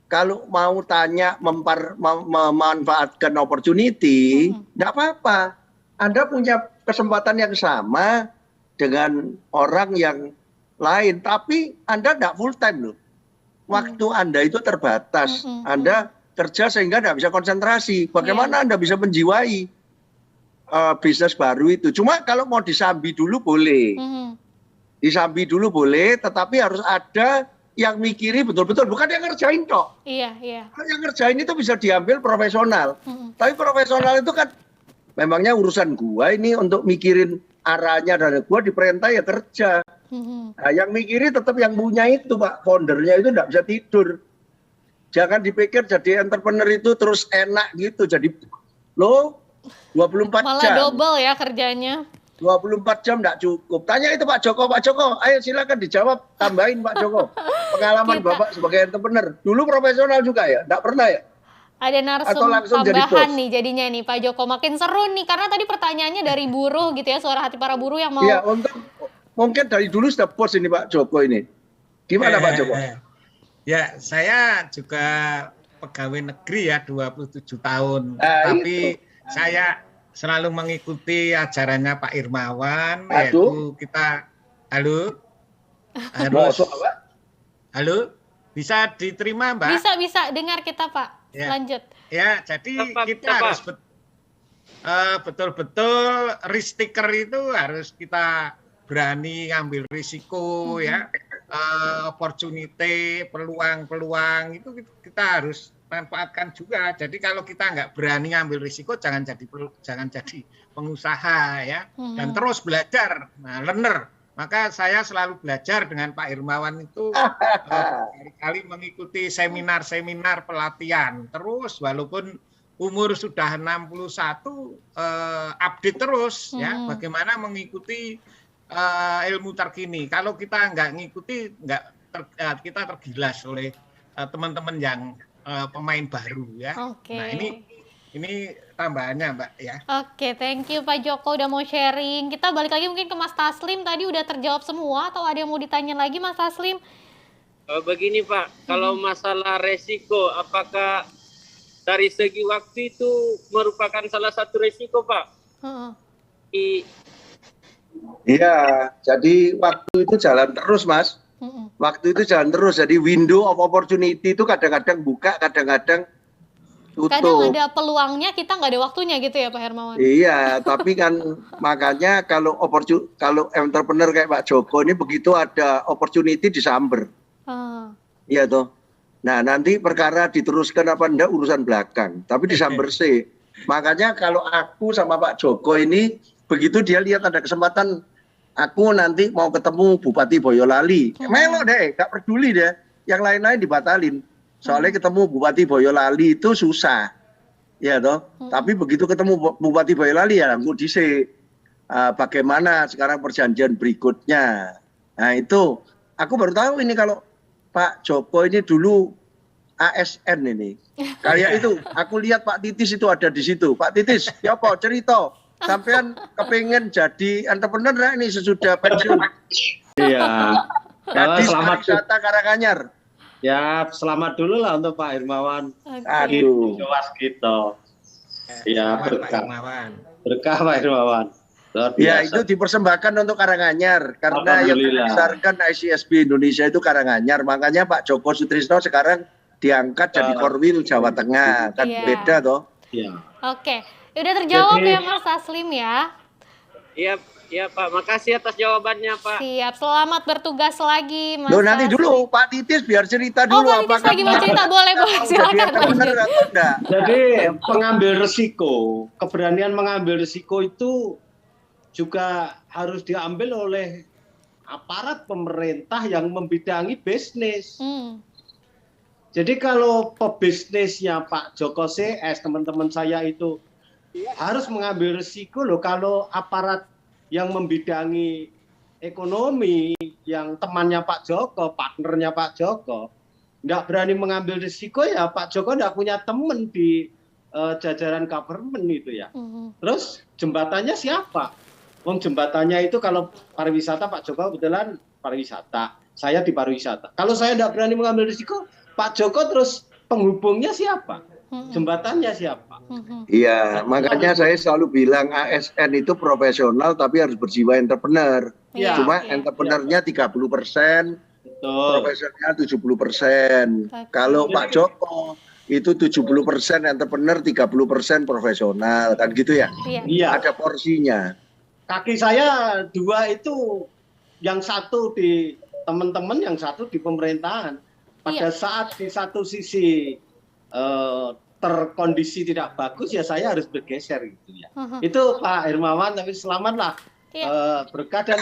kalau mau tanya memanfaatkan opportunity, nggak apa-apa. Anda punya kesempatan yang sama dengan orang yang lain, tapi Anda tidak full time loh. Waktu Anda itu terbatas. Anda kerja sehingga tidak bisa konsentrasi. Bagaimana Anda bisa menjiwai bisnis baru itu? Cuma kalau mau disambi dulu boleh. Disambi dulu boleh, tetapi harus ada yang mikiri betul-betul. Bukan yang ngerjain kok. Iya. Yang ngerjain itu bisa diambil profesional. Tapi profesional itu kan memangnya urusan gua ini untuk mikirin arahnya dari gua diperintah ya kerja. Nah, yang mikiri tetap yang punya itu Pak, foundernya itu nggak bisa tidur. Jangan dipikir jadi entrepreneur itu terus enak gitu, jadi lo 24 Malah jam. double ya kerjanya. 24 jam nggak cukup. Tanya itu Pak Joko, ayo silakan dijawab, tambahin Pak Joko. Pengalaman Bapak sebagai entrepreneur. Dulu profesional juga ya? Nggak pernah ya? Ada Atau narsum langsung jadi tambahan bos? nih jadinya nih Pak Joko. Makin seru nih, karena tadi pertanyaannya dari buruh gitu ya, suara hati para buruh yang mau... Iya, mungkin dari dulu sudah bos ini Pak Joko ini. Gimana Pak Joko? Ya, saya juga pegawai negeri ya 27 tahun. Tapi saya selalu mengikuti ajarannya Pak Irmawan, yaitu kita halo, bisa diterima Mbak? Bisa dengar kita Pak. Ya. Lanjut. Ya, jadi kita harus betul-betul risk taker itu harus kita berani ngambil risiko ya, opportunity, peluang-peluang itu kita harus manfaatkan juga. Jadi kalau kita nggak berani ngambil risiko, jangan jadi pengusaha ya, dan terus belajar, learner. Maka saya selalu belajar dengan Pak Irmawan itu berkali-kali mengikuti seminar-seminar pelatihan. Terus walaupun umur sudah 61, update terus ya, bagaimana mengikuti ilmu terkini. Kalau kita nggak ngikuti, kita tergilas oleh teman-teman yang pemain baru ya. Nah ini tambahannya Mbak ya. Oke, thank you Pak Joko udah mau sharing. Kita balik lagi mungkin ke Mas Taslim, tadi udah terjawab semua atau ada yang mau ditanya lagi Mas Taslim? Begini Pak, kalau masalah resiko, apakah dari segi waktu itu merupakan salah satu resiko Pak? Iya, jadi waktu itu jalan terus Mas. Waktu itu jalan terus, jadi window of opportunity itu kadang-kadang buka, kadang-kadang tutup. Kadang ada peluangnya, kita nggak ada waktunya gitu ya Pak Hermawan? Iya, tapi kan makanya kalau entrepreneur kayak Pak Joko ini begitu ada opportunity disamber. Iya toh. Nah nanti perkara diteruskan apa enggak urusan belakang, tapi disamber sih. Makanya kalau aku sama Pak Joko ini begitu dia lihat ada kesempatan, aku nanti mau ketemu Bupati Boyolali, melo deh, gak peduli deh, yang lain-lain dibatalin. Soalnya ketemu Bupati Boyolali itu susah, ya toh. Tapi begitu ketemu Bupati Boyolali ya aku dhisik bagaimana sekarang perjanjian berikutnya. Nah itu aku baru tahu ini kalau Pak Joko ini dulu ASN ini. Kayak itu, aku lihat Pak Titis itu ada di situ. Pak Titis, ya apa cerita? Sampean kepengen jadi entrepreneur nggak ini sesudah pensiun? Iya. Gadis Selamat Pariwisata Karanganyar. Ya, selamat dulu lah untuk Pak Irmawan. Aduh. Jelas gitu. Ya, berkah. Berkah Pak Irmawan. Ya, itu dipersembahkan untuk Karanganyar. Karena yang membesarkan ICSB Indonesia itu Karanganyar. Makanya Pak Joko Sutrisno sekarang diangkat jadi Korwil Jawa Tengah. Kan beda toh. Iya. Oke, udah terjawab ya Mas Taslim ya. Iya Pak, makasih atas jawabannya Pak. Siap, selamat bertugas lagi Mas. Loh nanti dulu Pak Titis biar cerita dulu. Pak Titis lagi mau cerita, boleh silakan. Jadi pengambil resiko, keberanian mengambil resiko itu juga harus diambil oleh aparat pemerintah yang membidangi bisnis. Jadi kalau pebisnisnya Pak Joko CS, teman-teman saya itu harus mengambil risiko loh. Kalau aparat yang membidangi ekonomi, yang temannya Pak Joko, partnernya Pak Joko, nggak berani mengambil risiko ya Pak Joko nggak punya teman di jajaran government itu ya. Terus jembatannya siapa? Wong jembatannya itu kalau pariwisata Pak Joko kebetulan pariwisata, saya di pariwisata. Kalau saya nggak berani mengambil risiko, Pak Joko terus penghubungnya siapa? Jembatannya siapa? Iya, makanya saya selalu bilang ASN itu profesional tapi harus berjiwa entrepreneur. Cuma entrepreneurnya 30%, profesionalnya 70%. Kalau Pak Joko itu 70% entrepreneur, 30% profesional, kan gitu ya? Iya. Ada porsinya. Kaki saya dua itu, yang satu di teman-teman, yang satu di pemerintahan. Pada saat di satu sisi terkondisi tidak bagus ya saya harus bergeser gitu ya. Itu Pak Hermawan, tapi selamatlah berkah dan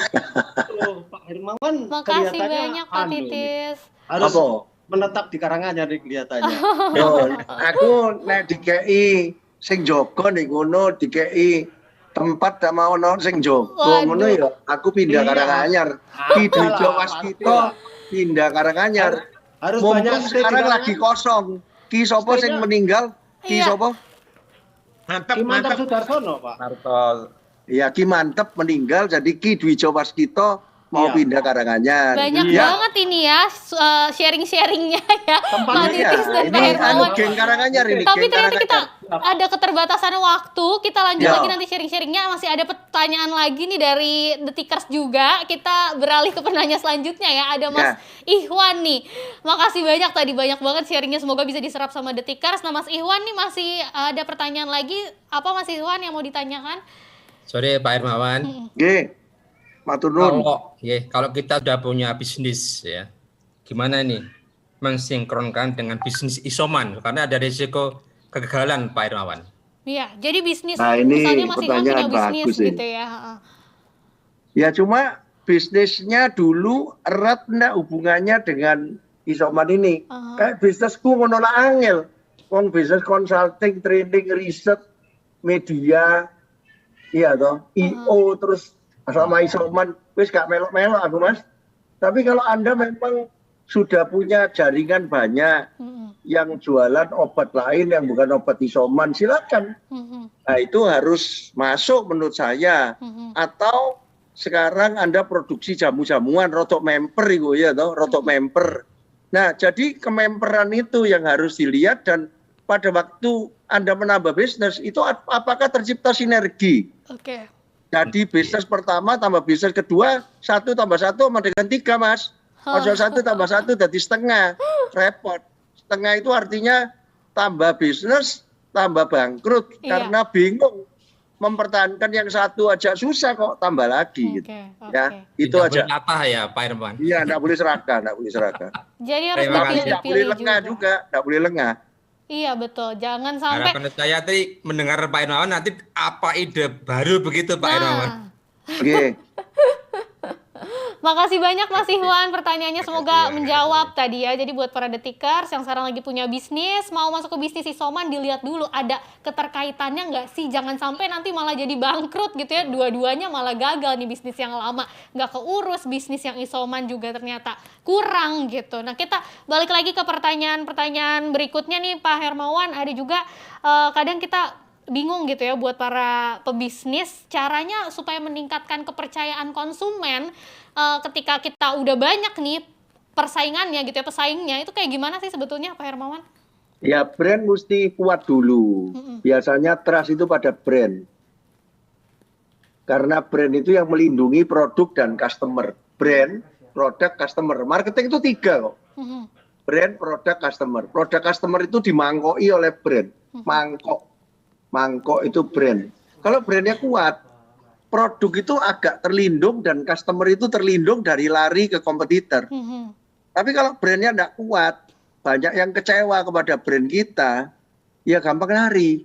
Pak Hermawan Makasih kelihatannya banyak Pak Titis. harus Apa? menetap di Karanganyar nih kelihatannya. Yo, aku nek dikei sing jaga ning ngono dikei tempat sama ono sing jaga Waduh. ngono ya aku pindah Iya. Karanganyar. Ki Dwijo Waskito pindah Karanganyar. Harus Mumpung banyak stay di sekarang lagi Karanganyar. kosong. Ki sapa sing Stay-nya. meninggal? Ki Iya. sapa? Mantap, Ki Mantap mantap. Sudarsono, Pak. Martol. Ya Ki Mantep meninggal jadi Ki Dwijo Waskito mau Iya. pindah Karanganyar. Banyak Iya. banget ini ya sharing-sharingnya ya Tempatnya Pak Titis dan ini Pak Hermawan. geng Karanganyar ini. Tapi geng ternyata kita Karanganyar. ada keterbatasan waktu. Kita lanjut Ya. lagi nanti sharing-sharingnya. Masih ada pertanyaan lagi nih dari The Tickers juga. Kita beralih ke penanya selanjutnya ya. Ada Mas Ihwan nih. Makasih banyak tadi, banyak banget sharingnya. Semoga bisa diserap sama The Tickers. Nah Mas Ihwan nih masih ada pertanyaan lagi. Apa Mas Ihwan yang mau ditanyakan? Sore Pak Hermawan. Nggih. Matur nuwun. Kalau kita sudah punya bisnis ya, gimana nih mensinkronkan dengan bisnis isoman karena ada risiko kegagalan Pak Hermawan. Iya, jadi bisnis Nah, ini misalnya Mas Ihwan punya pertanyaan bisnis bagus ini. gitu ya. Ya cuma bisnisnya dulu erat ndak hubungannya dengan isoman ini. Kayak bisnisku ngono lah angel. Wong bisnis consulting, training, riset, media, iya toh, IO terus sama isoman, wis gak melok-melok aku Mas. Tapi kalau Anda memang sudah punya jaringan banyak yang jualan obat lain yang bukan obat isoman, silakan. Nah itu harus masuk menurut saya. Atau sekarang Anda produksi jamu-jamuan, rotok memper itu ya toh, rotok memper. Nah jadi kememperan itu yang harus dilihat dan pada waktu Anda menambah bisnis itu apakah tercipta sinergi? Oke. Jadi bisnis pertama tambah bisnis kedua 1 tambah 1 sama dengan 3 Mas. Ojo 1 tambah 1 jadi setengah, repot. Setengah itu artinya tambah bisnis tambah bangkrut karena bingung mempertahankan yang satu aja susah kok tambah lagi gitu. Ya itu Tidak aja. boleh latah ya Pak Hermawan. Iya enggak boleh serakah, enggak boleh serakah. Jadi harus Terima kasih. Tapi enggak boleh dipilih-pilih lengah juga, enggak boleh lengah. Iya betul, jangan sampai. Harapan saya tadi mendengar Pak Hermawan nanti apa ide baru begitu Pak Hermawan. Oke. Makasih banyak Mas Ihwan, pertanyaannya semoga menjawab tadi ya. Jadi buat para detikers yang sekarang lagi punya bisnis, mau masuk ke bisnis isoman, dilihat dulu ada keterkaitannya nggak sih. Jangan sampai nanti malah jadi bangkrut gitu ya, dua-duanya malah gagal nih bisnis yang lama. Nggak keurus, bisnis yang isoman juga ternyata kurang gitu. Nah kita balik lagi ke pertanyaan-pertanyaan berikutnya nih Pak Hermawan. Ada juga kadang kita bingung gitu ya buat para pebisnis caranya supaya meningkatkan kepercayaan konsumen ketika kita udah banyak nih persaingannya gitu ya, pesaingnya itu kayak gimana sih sebetulnya Pak Hermawan? Ya brand mesti kuat dulu. Biasanya trust itu pada brand. Karena brand itu yang melindungi produk dan customer. Brand, produk, customer. Marketing itu 3 kok. Brand, produk, customer. Produk customer itu dimangkoi oleh brand. Mangkok itu brand. Kalau brandnya kuat, produk itu agak terlindung dan customer itu terlindung dari lari ke kompetitor. Tapi kalau brandnya tidak kuat, banyak yang kecewa kepada brand kita, ya gampang lari.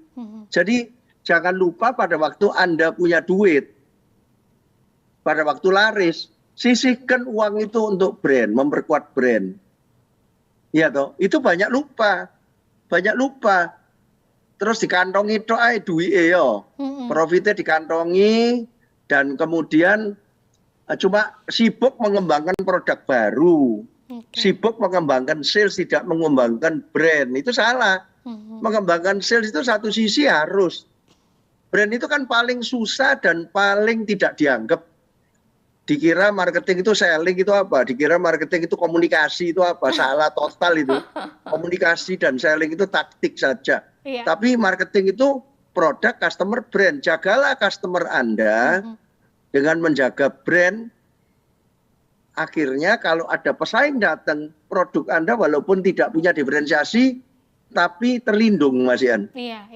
Jadi jangan lupa pada waktu Anda punya duit, pada waktu laris, sisihkan uang itu untuk brand, memperkuat brand. Ya toh, itu banyak lupa. Terus dikantongi tok ae duwike yo. Profitnya dikantongi dan kemudian cuma sibuk mengembangkan produk baru. Sibuk mengembangkan sales, tidak mengembangkan brand. Itu salah. Mengembangkan sales itu satu sisi harus. Brand itu kan paling susah dan paling tidak dianggap. Dikira marketing itu selling itu apa? Dikira marketing itu komunikasi itu apa? Salah total itu. Komunikasi dan selling itu taktik saja. Tapi marketing itu produk, customer, brand. Jagalah customer Anda dengan menjaga brand. Akhirnya kalau ada pesaing datang, produk Anda walaupun tidak punya diferensiasi, tapi terlindung Mas Ian. Iya.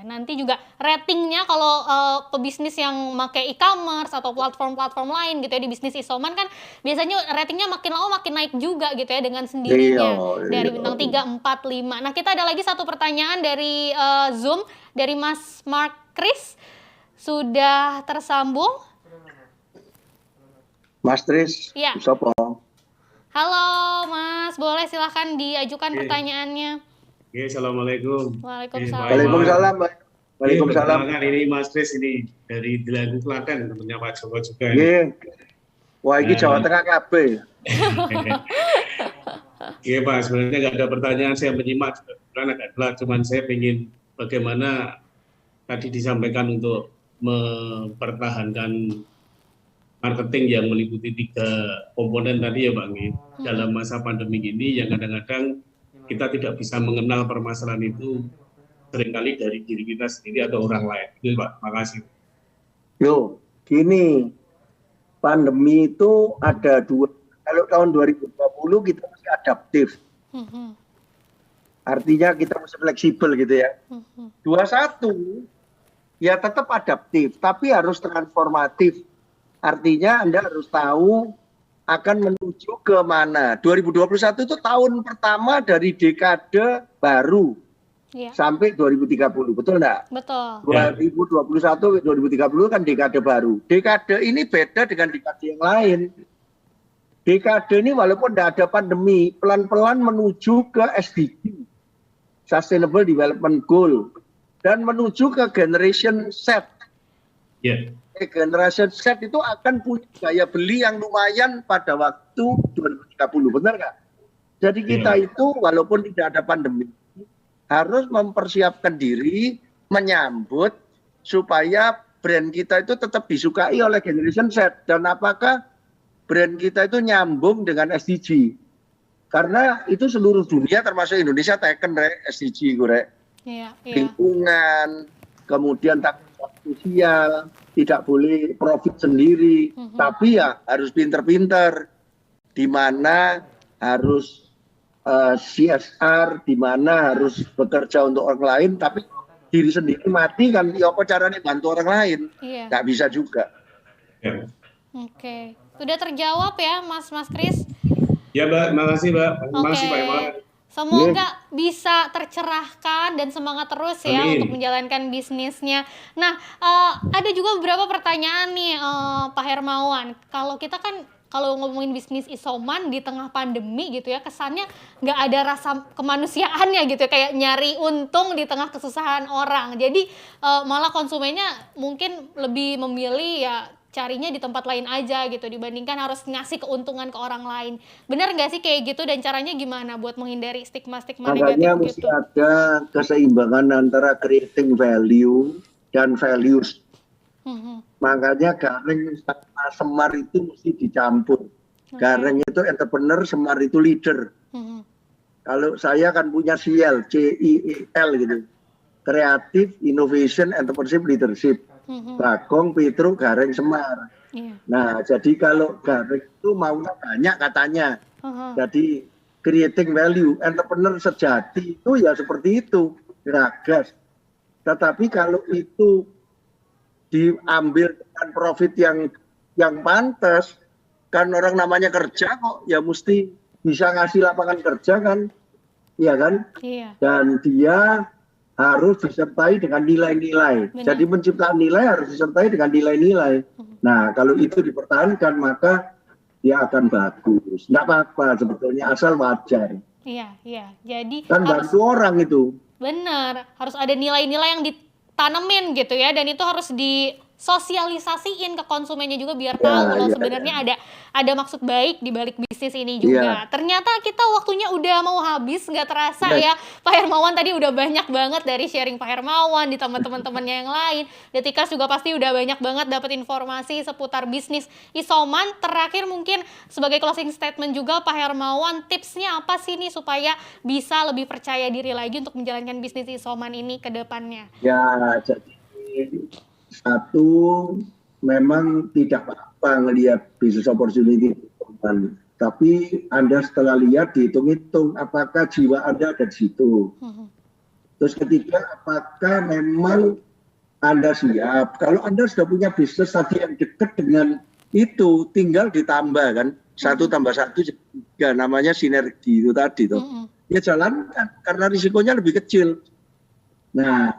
Nanti juga ratingnya kalau pebisnis yang pakai e-commerce atau platform-platform lain gitu ya di bisnis isoman kan biasanya ratingnya makin lama makin naik juga gitu ya dengan sendirinya. Dari bintang 3, 4, 5. Nah kita ada lagi satu pertanyaan dari Zoom dari Mas Mark Chris. Sudah tersambung? Mas Tris, Iya. sopo? Halo Mas, boleh silahkan diajukan pertanyaannya. Oke, assalamualaikum. Waalaikumsalam. Waalaikumsalam, Mbak. Waalaikumsalam. Perkenalkan, ini Mas Tris ini dari Delagu Klaten, temannya Pak Joko juga. Nggih. Wah, ini Jawa Tengah kabeh. Iya Pak, sebenarnya nggak ada pertanyaan, saya menyimak karena agak telat, cuman saya ingin bagaimana tadi disampaikan untuk mempertahankan marketing yang meliputi 3 komponen tadi ya Pak Ngi. Dalam masa pandemi ini yang kadang-kadang kita tidak bisa mengenal permasalahan itu seringkali dari diri kita sendiri atau orang lain. Itu Pak, makasih. Yo, gini, pandemi itu ada 2. Kalau tahun 2020 kita masih adaptif. Artinya kita masih fleksibel gitu ya. 21 ya tetap adaptif, tapi harus transformatif. Artinya Anda harus tahu akan menuju ke mana. 2021 itu tahun pertama dari dekade baru sampai 2030, betul enggak? Betul. 2021 2030 kan dekade baru. Dekade ini beda dengan dekade yang lain. Dekade ini walaupun tidak ada pandemi, pelan-pelan menuju ke SDG, Sustainable Development Goal, dan menuju ke Generation Z. Generation Z itu akan punya daya beli yang lumayan pada waktu 2030, benar nggak? Jadi kita itu walaupun tidak ada pandemi, harus mempersiapkan diri, menyambut supaya brand kita itu tetap disukai oleh Generation Z. Dan apakah brand kita itu nyambung dengan SDG? Karena itu seluruh dunia termasuk Indonesia teken SDG lingkungan, kemudian tanggung jawab sosial, tidak boleh profit sendiri, tapi ya harus pinter-pinter, di mana harus CSR, di mana harus bekerja untuk orang lain, tapi diri sendiri mati kan, ya apa caranya bantu orang lain? Nggak bisa juga. Oke, sudah terjawab ya Mas Kris? Ya Mbak, makasih Mbak. Makasih Pak Iman. Semoga bisa tercerahkan dan semangat terus ya untuk menjalankan bisnisnya. Nah, ada juga beberapa pertanyaan nih Pak Hermawan. Kalau kita kan kalau ngomongin bisnis isoman di tengah pandemi gitu ya, kesannya nggak ada rasa kemanusiaannya gitu ya, kayak nyari untung di tengah kesusahan orang. Jadi malah konsumennya mungkin lebih memilih ya carinya di tempat lain aja gitu dibandingkan harus ngasih keuntungan ke orang lain. Benar nggak sih kayak gitu dan caranya gimana buat menghindari stigma-stigma negatif makanya gitu? Mesti ada keseimbangan antara creating value dan values. Makanya Gareng sama Semar itu mesti dicampur. Gareng itu entrepreneur, Semar itu leader. Kalau saya kan punya CIL, CIEL gitu. Creative Innovation Entrepreneurship Leadership. Bagong, Petro, Gareng, Semar. Nah, jadi kalau Gareng itu maunya banyak katanya. Jadi creating value, entrepreneur sejati itu ya seperti itu, geragas. Tetapi kalau itu diambil dengan profit yang pantas, kan orang namanya kerja kok, ya mesti bisa ngasih lapangan kerja kan, iya kan? Dan dia harus disertai dengan nilai-nilai. Jadi penciptaan nilai harus disertai dengan nilai-nilai. Nah, kalau itu dipertahankan maka dia akan bagus. Nggak apa-apa sebetulnya, asal wajar. Iya. Jadi kan bantu orang itu. Benar, harus ada nilai-nilai yang ditanemin gitu ya, dan itu harus disosialisasiin ke konsumennya juga biar tahu loh sebenarnya ada maksud baik di balik bisnis ini juga. Ternyata kita waktunya udah mau habis, nggak terasa ya. Pak Hermawan tadi udah banyak banget dari sharing Pak Hermawan ditambah teman-temannya yang lain. Detikers juga pasti udah banyak banget dapat informasi seputar bisnis isoman. Terakhir mungkin sebagai closing statement juga Pak Hermawan, tipsnya apa sih nih supaya bisa lebih percaya diri lagi untuk menjalankan bisnis isoman ini ke depannya? Ya, jadi satu, memang tidak apa-apa ngelihat bisnis opportunity, tapi Anda setelah lihat dihitung-hitung apakah jiwa Anda ada di situ. Terus ketiga, apakah memang Anda siap? Kalau Anda sudah punya bisnis tadi yang dekat dengan itu, tinggal ditambah kan, 1 tambah 1 3, namanya sinergi itu tadi tuh. Ya jalankan karena risikonya lebih kecil. Nah,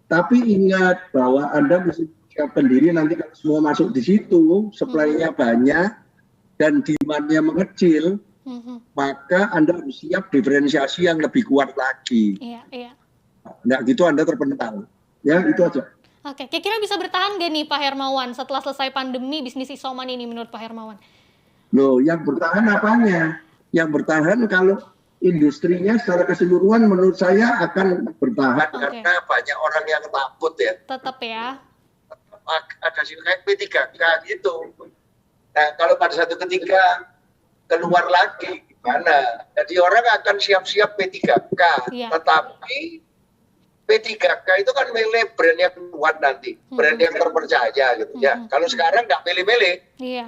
tapi ingat bahwa Anda mesti siapkan diri nanti kalau semua masuk di situ, supply-nya banyak dan demand-nya mengecil, maka Anda harus siap diferensiasi yang lebih kuat lagi. Iya. Nggak gitu Anda terpental. Ya, itu aja. Oke, kira-kira bisa bertahan gak nih Pak Hermawan setelah selesai pandemi bisnis isoman ini menurut Pak Hermawan? Loh, yang bertahan apanya? Yang bertahan kalau industrinya secara keseluruhan menurut saya akan bertahan karena banyak orang yang takut ya. Tetap ya. Ada sih kayak P3K gitu. Nah, kalau pada satu ketika keluar lagi gimana? Jadi orang akan siap-siap P3K, tetapi P3K itu kan milih brand yang kuat nanti, brand yang terpercaya gitu ya. Kalau sekarang nggak milih-milih,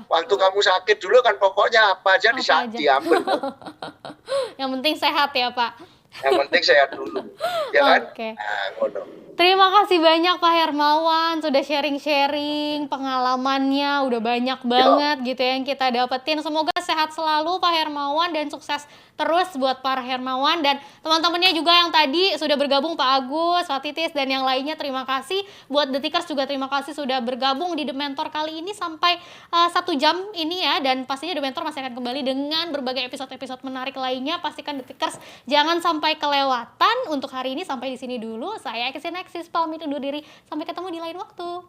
waktu kamu sakit dulu kan pokoknya apa aja diambil. Yang penting sehat ya Pak. Yang penting sehat dulu, ya kan? Nah, terima kasih banyak Pak Hermawan sudah sharing-sharing pengalamannya, udah banyak banget gitu yang kita dapetin. Semoga sehat selalu Pak Hermawan dan sukses terus buat Pak Hermawan dan teman-temannya juga yang tadi sudah bergabung, Pak Agus, Pak Titis dan yang lainnya. Terima kasih buat Detikers juga terima kasih sudah bergabung di The Mentor kali ini sampai 1 jam ini ya, dan pastinya The Mentor masih akan kembali dengan berbagai episode-episode menarik lainnya. Pastikan Detikers jangan sampai kelewatan. Untuk hari ini sampai di sini dulu. Saya Exinexis pamit undur diri. Sampai ketemu di lain waktu.